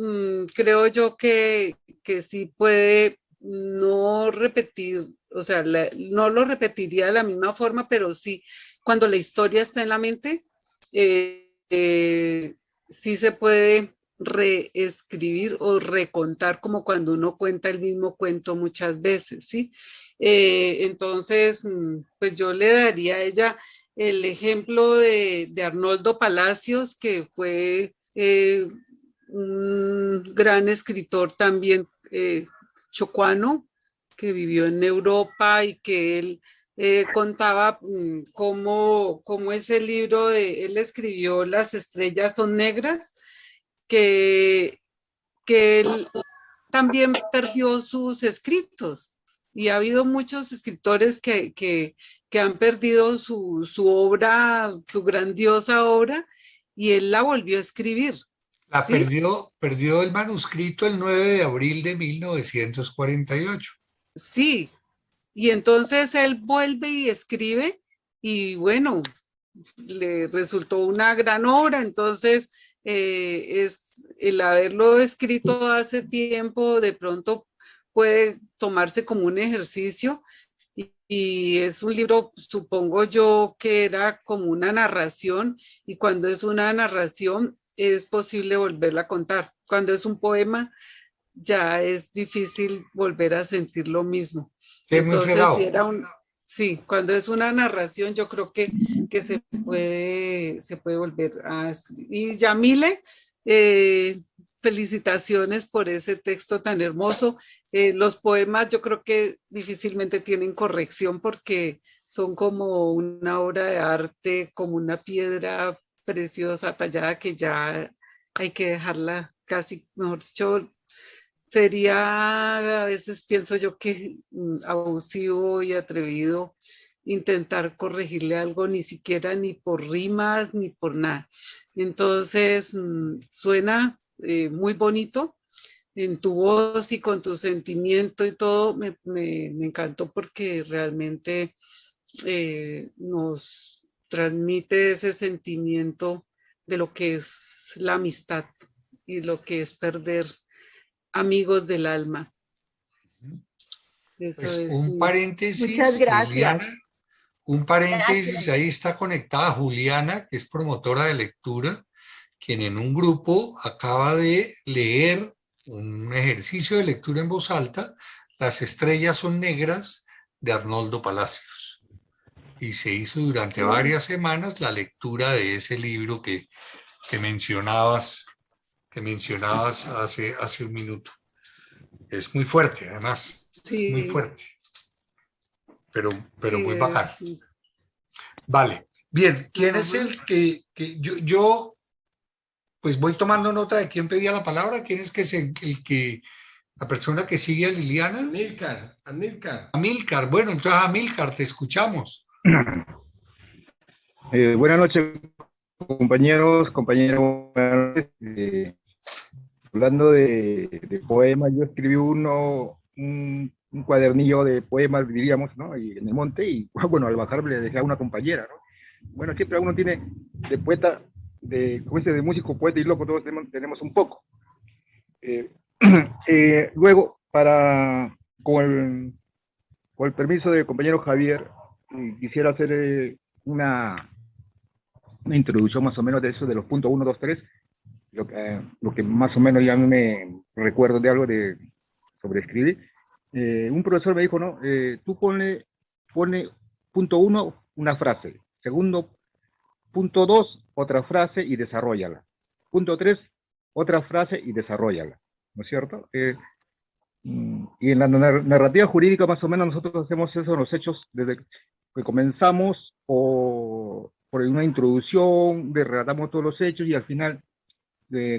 creo yo que sí puede no repetir, o sea, no lo repetiría de la misma forma, pero sí, cuando la historia está en la mente, sí se puede reescribir o recontar como cuando uno cuenta el mismo cuento muchas veces, ¿sí? Entonces, pues yo le daría a ella el ejemplo de Arnoldo Palacios, que fue un gran escritor también chocuano, que vivió en Europa y que él contaba cómo ese libro, él escribió Las estrellas son negras, que él también perdió sus escritos. Y ha habido muchos escritores que han perdido su obra, su grandiosa obra, y él la volvió a escribir. La ¿sí? perdió el manuscrito el 9 de abril de 1948. Sí, y entonces él vuelve y escribe, y bueno, le resultó una gran obra. Entonces, es el haberlo escrito hace tiempo, de pronto puede tomarse como un ejercicio, y es un libro, supongo yo, que era como una narración, y cuando es una narración es posible volverla a contar. Cuando es un poema ya es difícil volver a sentir lo mismo. Es muy Entonces, fregado. sí, cuando es una narración, yo creo que se puede volver a escribir. Y Yamile, felicitaciones por ese texto tan hermoso. Los poemas yo creo que difícilmente tienen corrección porque son como una obra de arte, como una piedra preciosa tallada que ya hay que dejarla casi, mejor dicho, sería, a veces pienso yo que abusivo y atrevido intentar corregirle algo, ni siquiera ni por rimas ni por nada. Entonces, suena muy bonito en tu voz y con tu sentimiento y todo. Me encantó porque realmente nos transmite ese sentimiento de lo que es la amistad y lo que es perder amigos del alma. Eso Pues es. un paréntesis, Muchas gracias. Liliana, un paréntesis, Gracias. ahí está conectada Juliana, que es promotora de lectura, quien en un grupo acaba de leer un ejercicio de lectura en voz alta, Las estrellas son negras, de Arnoldo Palacios. Y se hizo durante varias semanas la lectura de ese libro que mencionabas hace un minuto. Es muy fuerte, además. Sí. Muy fuerte. Pero Sí, muy bacán. sí. Vale. Bien, ¿quién es el que yo pues voy tomando nota de quién pedía la palabra? ¿Quién es la persona que sigue a Liliana? Amílcar. Amílcar. Bueno, entonces Amílcar, te escuchamos. Buenas noches, compañeros, compañeras. Hablando de poemas, yo escribí un cuadernillo de poemas, diríamos, ¿no? Y en el monte, y bueno, al bajar le dejé a una compañera, ¿no? Bueno, siempre uno tiene de poeta, de músico, poeta y loco, todos tenemos un poco. Luego, con el permiso del compañero Javier, quisiera hacer una una introducción más o menos de eso, de los puntos 1, 2, 3, lo que más o menos ya me recuerdo de algo sobre escribir. Un profesor me dijo, no, tú pone punto 1, una frase. Segundo, punto 2, otra frase y desarrollala. Punto 3, otra frase y desarrollala. ¿No es cierto? Y en la narrativa jurídica más o menos nosotros hacemos eso en los hechos desde que comenzamos por una introducción, relatamos todos los hechos y al final,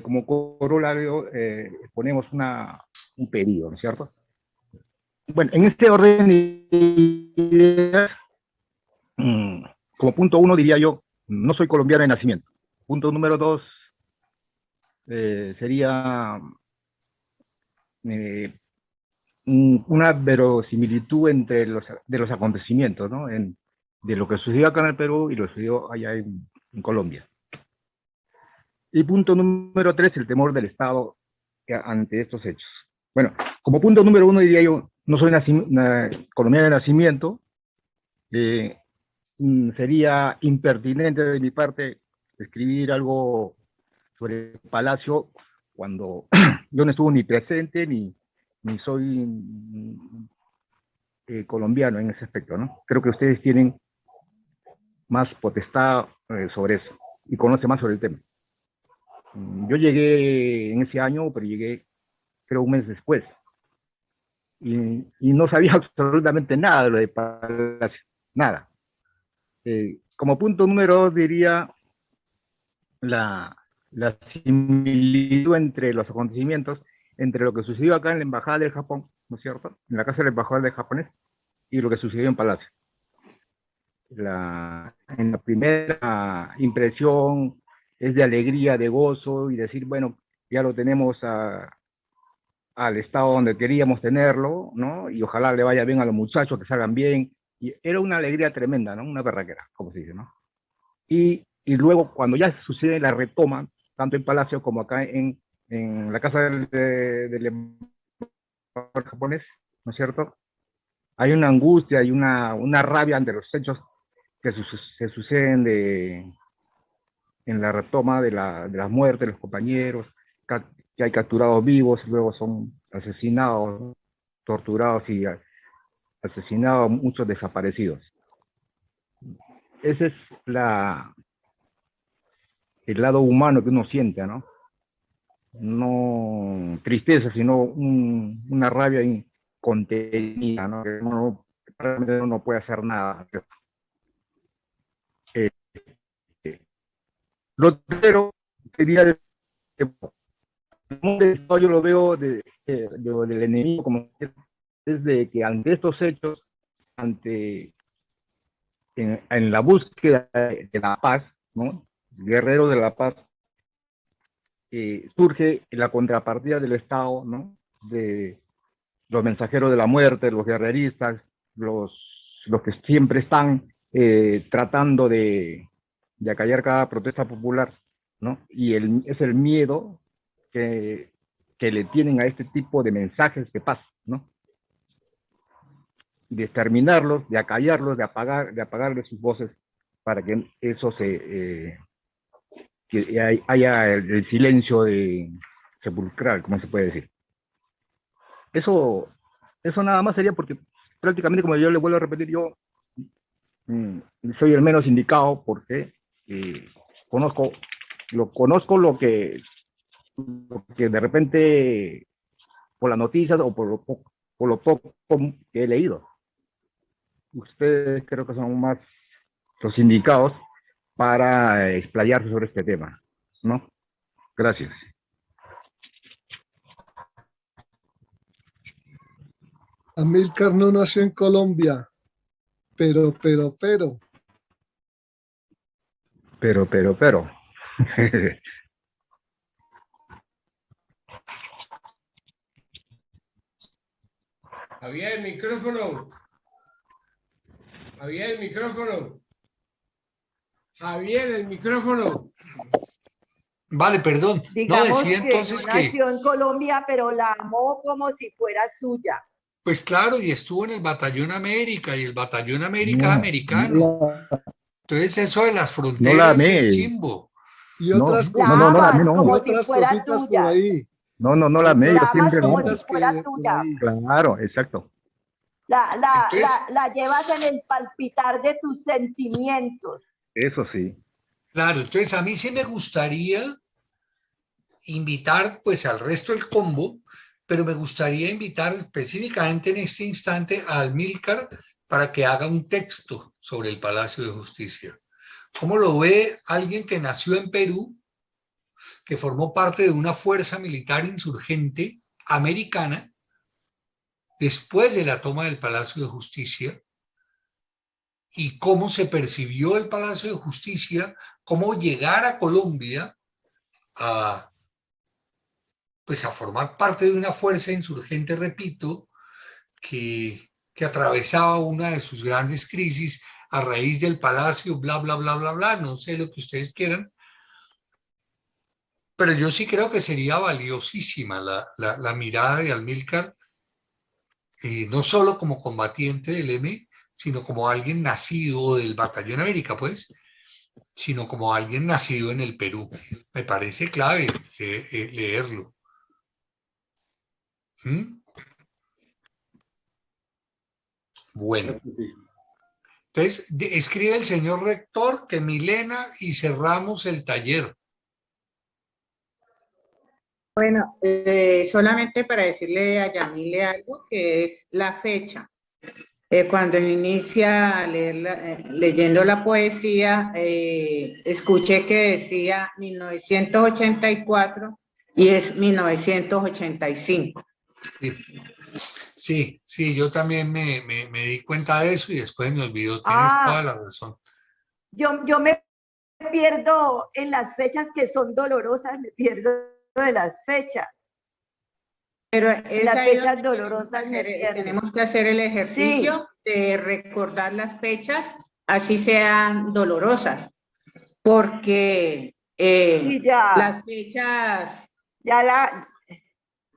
como corolario, ponemos un pedido, ¿no es cierto? Bueno, en este orden de ideas, como punto 1 diría yo, no soy colombiano de nacimiento. Punto número 2 sería una verosimilitud entre los acontecimientos, ¿no? De lo que sucedió acá en el Perú y lo que sucedió allá en Colombia. Y punto número 3, el temor del Estado ante estos hechos. Bueno, como punto número 1 diría yo, no soy colombiano de nacimiento, sería impertinente de mi parte escribir algo sobre Palacio cuando yo no estuve ni presente ni soy colombiano en ese aspecto, ¿no? Creo que ustedes tienen más potestad sobre eso y conocen más sobre el tema. Yo llegué en ese año, pero llegué creo un mes después y no sabía absolutamente nada de lo de Palacio, nada. Como punto número 2 diría la similitud entre los acontecimientos, entre lo que sucedió acá en la Embajada del Japón, ¿no es cierto? En la casa del embajador del japonés, y lo que sucedió en Palacio. En la primera impresión es de alegría, de gozo, y decir, bueno, ya lo tenemos al estado donde queríamos tenerlo, ¿no? Y ojalá le vaya bien a los muchachos, que salgan bien. Y era una alegría tremenda, ¿no? Una berraquera, como se dice, ¿no? Y luego, cuando ya sucede la retoma, tanto en Palacio como acá en la casa del embajador japonés, ¿no es cierto? Hay una angustia, hay una rabia ante los hechos que se suceden en la retoma de las muertes de los compañeros, que hay capturados vivos, luego son asesinados, torturados y asesinados, muchos desaparecidos. Ese es el lado humano que uno siente, ¿no? No tristeza, sino una rabia contenida, ¿no? Que uno realmente no puede hacer nada. Lo tercero sería yo lo veo del enemigo como es de que ante estos hechos, en la búsqueda de la paz, ¿no? Guerrero de la paz, surge la contrapartida del Estado, ¿no? De los mensajeros de la muerte, los guerreristas, los que siempre están tratando de acallar cada protesta popular, ¿no? Y es el miedo que le tienen a este tipo de mensajes de paz, ¿no? De exterminarlos, de acallarlos, de apagarles sus voces para que eso que haya el silencio sepulcral, como se puede decir. Eso nada más sería porque prácticamente, como yo le vuelvo a repetir, yo soy el menos indicado porque conozco lo que de repente por las noticias o por lo poco que he leído. Ustedes creo que son más los indicados para explayarse sobre este tema, ¿no? Gracias. Amílcar no nació en Colombia, pero. Javier, micrófono. Javier, micrófono. Javier, el micrófono. Vale, perdón. Digamos no, decía entonces que nació en Colombia, pero la amó como si fuera suya. Pues claro, y estuvo en el Batallón América, y el Batallón América es americano. Entonces eso de las No la fronteras amé. es chimbo. Y No, otras no, no, no la amé, amas y como no. si otras fuera cositas por tuya. ahí. No, no Y la amé, yo otras La amas siempre la como amo. si cositas fuera que por tuya. ahí. Claro, exacto. Entonces, La llevas en el palpitar de tus sentimientos. Eso sí. claro, entonces a mí sí me gustaría invitar pues al resto del combo, pero me gustaría invitar específicamente en este instante a Amílcar para que haga un texto sobre el Palacio de Justicia. ¿Cómo lo ve alguien que nació en Perú, que formó parte de una fuerza militar insurgente americana después de la toma del Palacio de Justicia? Y cómo se percibió el Palacio de Justicia, cómo llegar a Colombia a, pues a formar parte de una fuerza insurgente, repito, que atravesaba una de sus grandes crisis a raíz del Palacio, bla, bla, bla, bla, bla, no sé lo que ustedes quieran, pero yo sí creo que sería valiosísima la mirada de Amílcar, no solo como combatiente del M, sino como alguien nacido del Batallón América, pues, sino como alguien nacido en el Perú. Me parece clave leerlo. ¿Mm? Bueno, entonces escribe el señor rector que Milena y cerramos el taller. Bueno, solamente para decirle a Yamile algo, que es la fecha. Cuando inicia a leer leyendo la poesía, escuché que decía 1984 y es 1985. Sí, sí, yo también me di cuenta de eso y después me olvidó. Tienes toda la razón. Yo me pierdo en las fechas que son dolorosas, me pierdo de las fechas. Pero las fechas dolorosas tenemos que hacer el ejercicio de recordar las fechas, así sean dolorosas, porque las fechas... Ya la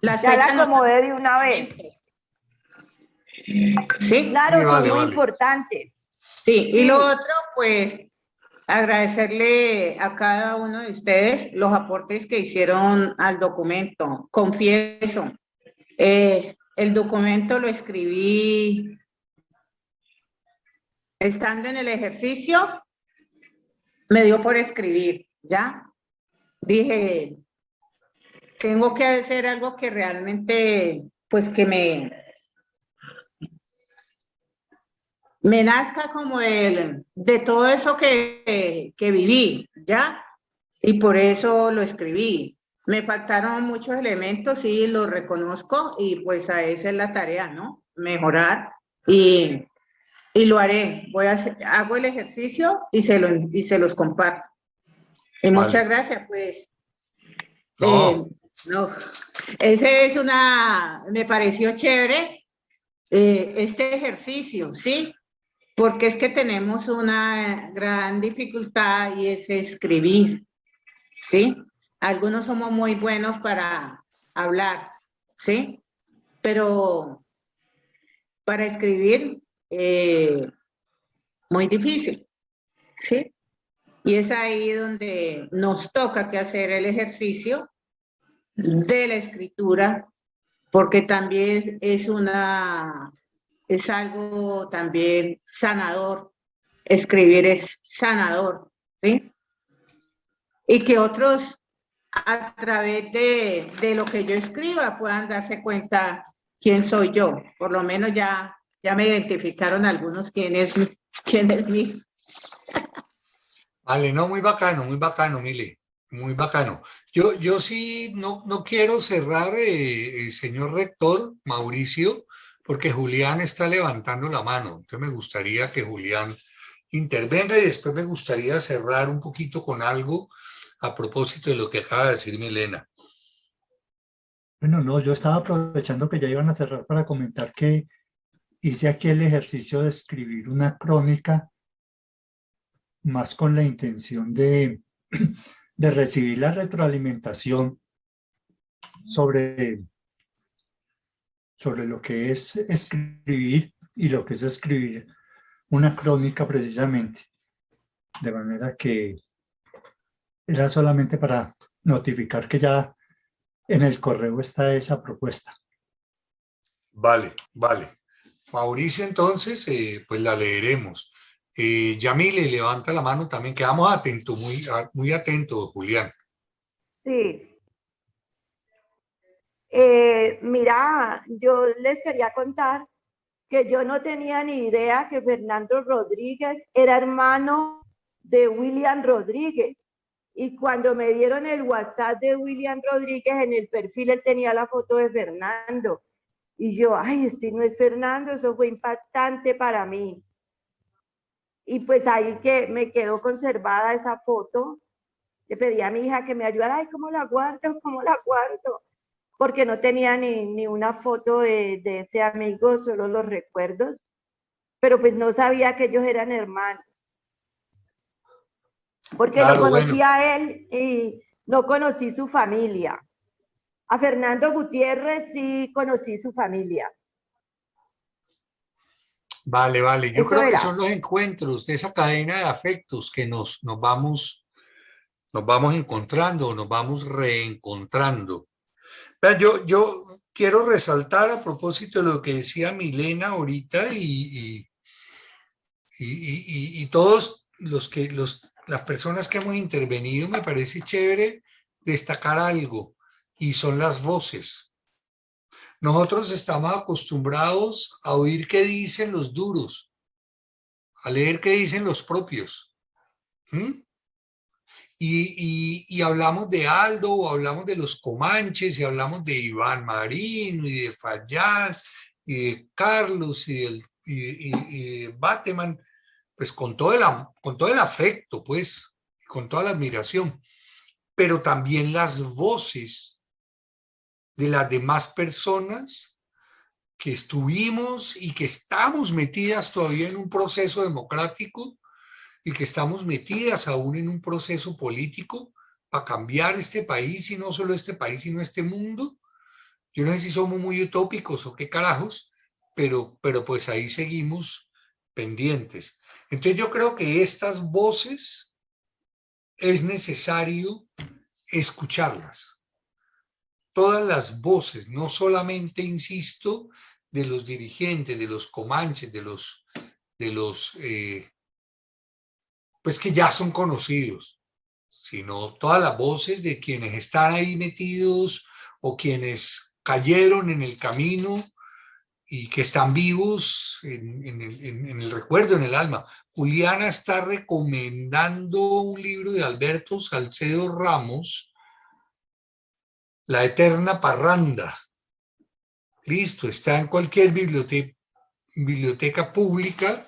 acomodé de una vez. Sí, claro, sí, son muy importantes. Sí, y lo otro, pues, agradecerle a cada uno de ustedes los aportes que hicieron al documento. Confieso, el documento lo escribí estando en el ejercicio, me dio por escribir, ¿ya? Dije, tengo que hacer algo que realmente, pues, que me nazca como de todo eso que viví, ¿ya? Y por eso lo escribí. Me faltaron muchos elementos, sí, los reconozco, y pues a esa es la tarea, ¿no? Mejorar, y lo haré. Hago el ejercicio y se los comparto. Y muchas gracias, pues. No, ese es me pareció chévere este ejercicio, ¿sí? Porque es que tenemos una gran dificultad y es escribir, ¿sí? Algunos somos muy buenos para hablar, ¿sí? Pero para escribir, muy difícil, ¿sí? Y es ahí donde nos toca que hacer el ejercicio de la escritura, porque también es algo también sanador. Escribir es sanador, ¿sí? Y que otros, a través de lo que yo escriba, puedan darse cuenta quién soy yo. Por lo menos ya me identificaron algunos quién es mi. Vale, no, muy bacano, Mile, muy bacano. Yo sí no quiero cerrar, señor rector Mauricio, porque Julián está levantando la mano. Entonces me gustaría que Julián intervenga y después me gustaría cerrar un poquito con algo a propósito de lo que acaba de decir Milena. Bueno, no, yo estaba aprovechando que ya iban a cerrar para comentar que hice aquí el ejercicio de escribir una crónica más con la intención de recibir la retroalimentación sobre lo que es escribir y lo que es escribir una crónica precisamente. De manera que era solamente para notificar que ya en el correo está esa propuesta. Vale, vale. Mauricio, entonces, pues la leeremos. Yamile, levanta la mano también. Quedamos atentos, muy atentos, Julián. Sí. Mira, yo les quería contar que yo no tenía ni idea que Fernando Rodríguez era hermano de William Rodríguez. Y cuando me dieron el WhatsApp de William Rodríguez, en el perfil él tenía la foto de Fernando. Y yo, ay, este no es Fernando, eso fue impactante para mí. Y pues ahí que me quedó conservada esa foto. Le pedí a mi hija que me ayudara, ay, ¿cómo la guardo? ¿Cómo la guardo? Porque no tenía ni una foto de ese amigo, solo los recuerdos. Pero pues no sabía que ellos eran hermanos. Porque Claro, lo conocí bueno. a él y no conocí su familia. A Fernando Gutiérrez sí conocí su familia. Vale, vale. Yo Eso creo que era. son los encuentros de esa cadena de afectos que nos vamos encontrando, nos vamos reencontrando. Vean, yo quiero resaltar a propósito de lo que decía Milena ahorita y todos las personas que hemos intervenido, me parece chévere destacar algo, y son las voces. Nosotros estamos acostumbrados a oír qué dicen los duros, a leer qué dicen los propios. Y hablamos de Aldo, o hablamos de los Comanches, y hablamos de Iván Marino, y de Fayad, y de Carlos, y de Bateman, pues con todo el afecto, pues, con toda la admiración, pero también las voces de las demás personas que estuvimos y que estamos metidas todavía en un proceso democrático, y que estamos metidas aún en un proceso político para cambiar este país, y no solo este país, sino este mundo. Yo no sé si somos muy utópicos o qué carajos, pero pues ahí seguimos pendientes. Entonces yo creo que estas voces es necesario escucharlas. Todas las voces, no solamente, insisto, de los dirigentes, de los comanches, de los pues que ya son conocidos, sino todas las voces de quienes están ahí metidos o quienes cayeron en el camino y que están vivos en el recuerdo, en el alma. Juliana está recomendando un libro de Alberto Salcedo Ramos, La Eterna Parranda. Listo, está en cualquier biblioteca pública.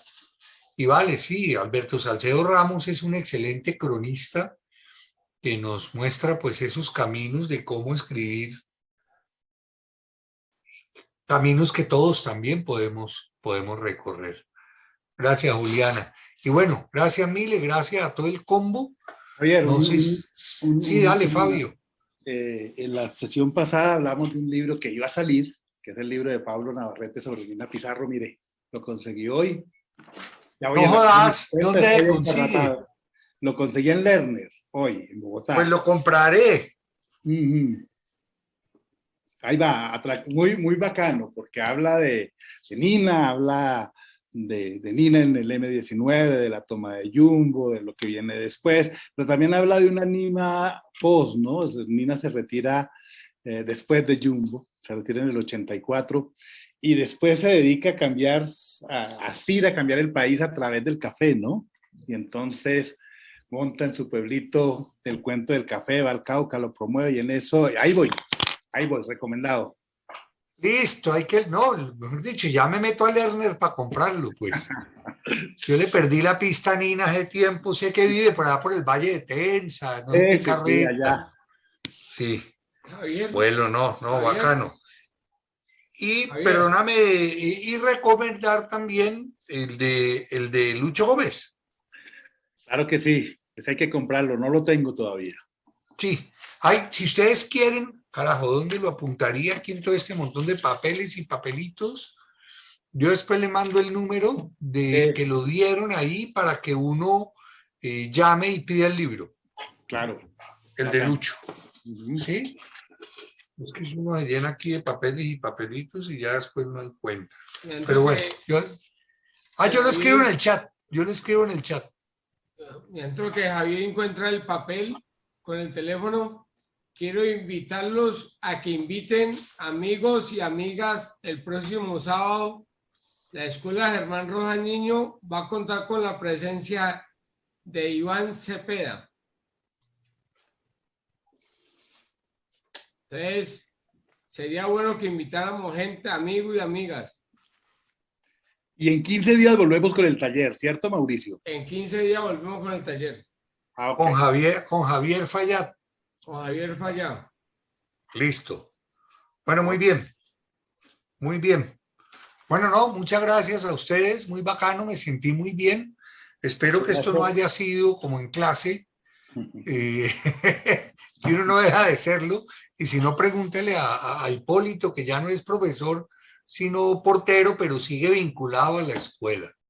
Y vale, sí, Alberto Salcedo Ramos es un excelente cronista que nos muestra pues esos caminos de cómo escribir, caminos que todos también podemos recorrer. Gracias, Juliana. Y bueno, gracias Mile, gracias a todo el combo. Javier, sí, dale, Fabio. En la sesión pasada hablamos de un libro que iba a salir, que es el libro de Pablo Navarrete sobre Nina Pizarro. Mire, lo conseguí hoy. No jodas, ¿dónde consigue? Lo conseguí en Lerner, hoy, en Bogotá. Pues lo compraré. Ahí va, muy, muy bacano, porque habla de Nina, habla de Nina en el M-19, de la toma de Jumbo, de lo que viene después, pero también habla de una Nina post, ¿no? Nina se retira después de Jumbo, se retira en el 84, y después se dedica a cambiar, aspira a cambiar el país a través del café, ¿no? Y entonces monta en su pueblito el cuento del café, va al Cauca, lo promueve, y en eso, ahí voy, recomendado. Listo, mejor dicho, ya me meto a Lerner para comprarlo, pues. Yo le perdí la pista a Nina hace tiempo, sé que vive por allá por el Valle de Tensa, no sé qué carreta. Sí, bueno, no, bacano. Y perdóname, y recomendar también el de Lucho Gómez. Claro que sí, ese hay que comprarlo, no lo tengo todavía. Sí, si ustedes quieren, carajo, ¿dónde lo apuntaría aquí en todo este montón de papeles y papelitos? Yo después le mando el número que lo dieron ahí para que uno llame y pida el libro. Claro. El de Bacán. Lucho. ¿Sí? Es que uno se llena aquí de papeles y papelitos y ya después no encuentra. Pero bueno, yo lo escribo en el chat. Yo lo escribo en el chat. Mientras que Javier encuentra el papel con el teléfono, quiero invitarlos a que inviten amigos y amigas el próximo sábado. La Escuela Germán Rojas Niño va a contar con la presencia de Iván Cepeda. Entonces, sería bueno que invitáramos gente, amigos y amigas. Y en 15 días volvemos con el taller, ¿cierto, Mauricio? En 15 días volvemos con el taller. Con Javier Fallat. Con Javier Fallat. Listo. Bueno, muy bien. Muy bien. Bueno, no, muchas gracias a ustedes. Muy bacano, me sentí muy bien. Espero que esto no haya sido como en clase. Que uno no deja de serlo. Y si no, pregúntele a Hipólito, que ya no es profesor, sino portero, pero sigue vinculado a la escuela.